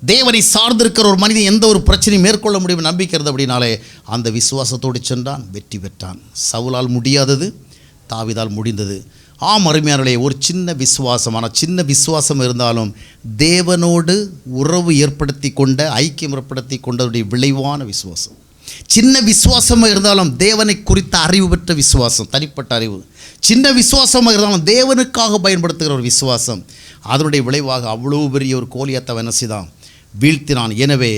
தேவனை சார்ந்திருக்கிற ஒரு மனிதன் எந்த ஒரு பிரச்சனையும் மேற்கொள்ள முடியும் நம்பிக்கிறது. அப்படின்னாலே அந்த விசுவாசத்தோடு சென்றான், வெற்றி பெற்றான். சவுலால் முடியாதது தாவீதால் முடிந்தது. அருமையானவர்களே, ஒரு சின்ன விசுவாசம், ஆனால் சின்ன விசுவாசம் இருந்தாலும் தேவனோடு உறவு ஏற்படுத்தி கொண்ட, ஐக்கியம் ஏற்படுத்தி கொண்டதுடைய விளைவான விசுவாசம். சின்ன விசுவாசமாக இருந்தாலும் தேவனை குறித்த அறிவு பெற்ற விசுவாசம், தனிப்பட்ட அறிவு. சின்ன விசுவாசமாக இருந்தாலும் தேவனுக்காக பயன்படுத்துகிற ஒரு விசுவாசம். அதனுடைய விளைவாக அவ்வளோ பெரிய ஒரு கோலியத்தை என்ன செய்தான்? வீழ்த்தினான். எனவே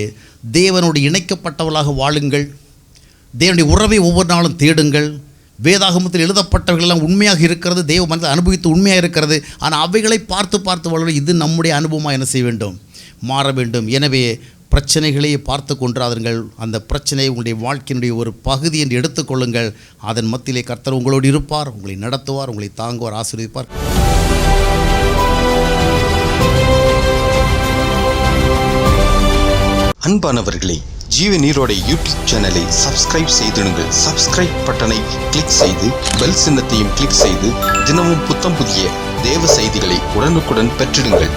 தேவனோடு இணைக்கப்பட்டவர்களாக வாழுங்கள். தேவனுடைய உறவை ஒவ்வொரு நாளும் தேடுங்கள். வேதாகமத்தில் எழுதப்பட்டவர்களெல்லாம் உண்மையாக இருக்கிறது, தேவ மனிதன் அனுபவித்து உண்மையாக இருக்கிறது. ஆனால் அவைகளை பார்த்து வாழ்வது, இது நம்முடைய அனுபவமாக என்ன செய்ய வேண்டும்? மாற வேண்டும். எனவே பிரச்சனைகளையே பார்த்து கொன்றாதீர்கள். அந்த பிரச்சனையை உங்களுடைய வாழ்க்கையினுடைய ஒரு பகுதி என்று எடுத்துக்கொள்ளுங்கள். அதன் மத்தியிலே கர்த்தர் உங்களோடு இருப்பார், உங்களை நடத்துவார், உங்களை தாங்குவார், ஆசீர்வதிப்பார். அன்பானவர்களே, ஜீவ நீரோடை யூடியூப் சேனலை சப்ஸ்கிரைப் செய்திடுங்கள். சப்ஸ்கிரைப் பட்டனை கிளிக் செய்து பெல் சின்னத்தையும் கிளிக் செய்து தினமும் புத்தம் புதிய தேவ செய்திகளை உடனுக்குடன் பெற்றிடுங்கள்.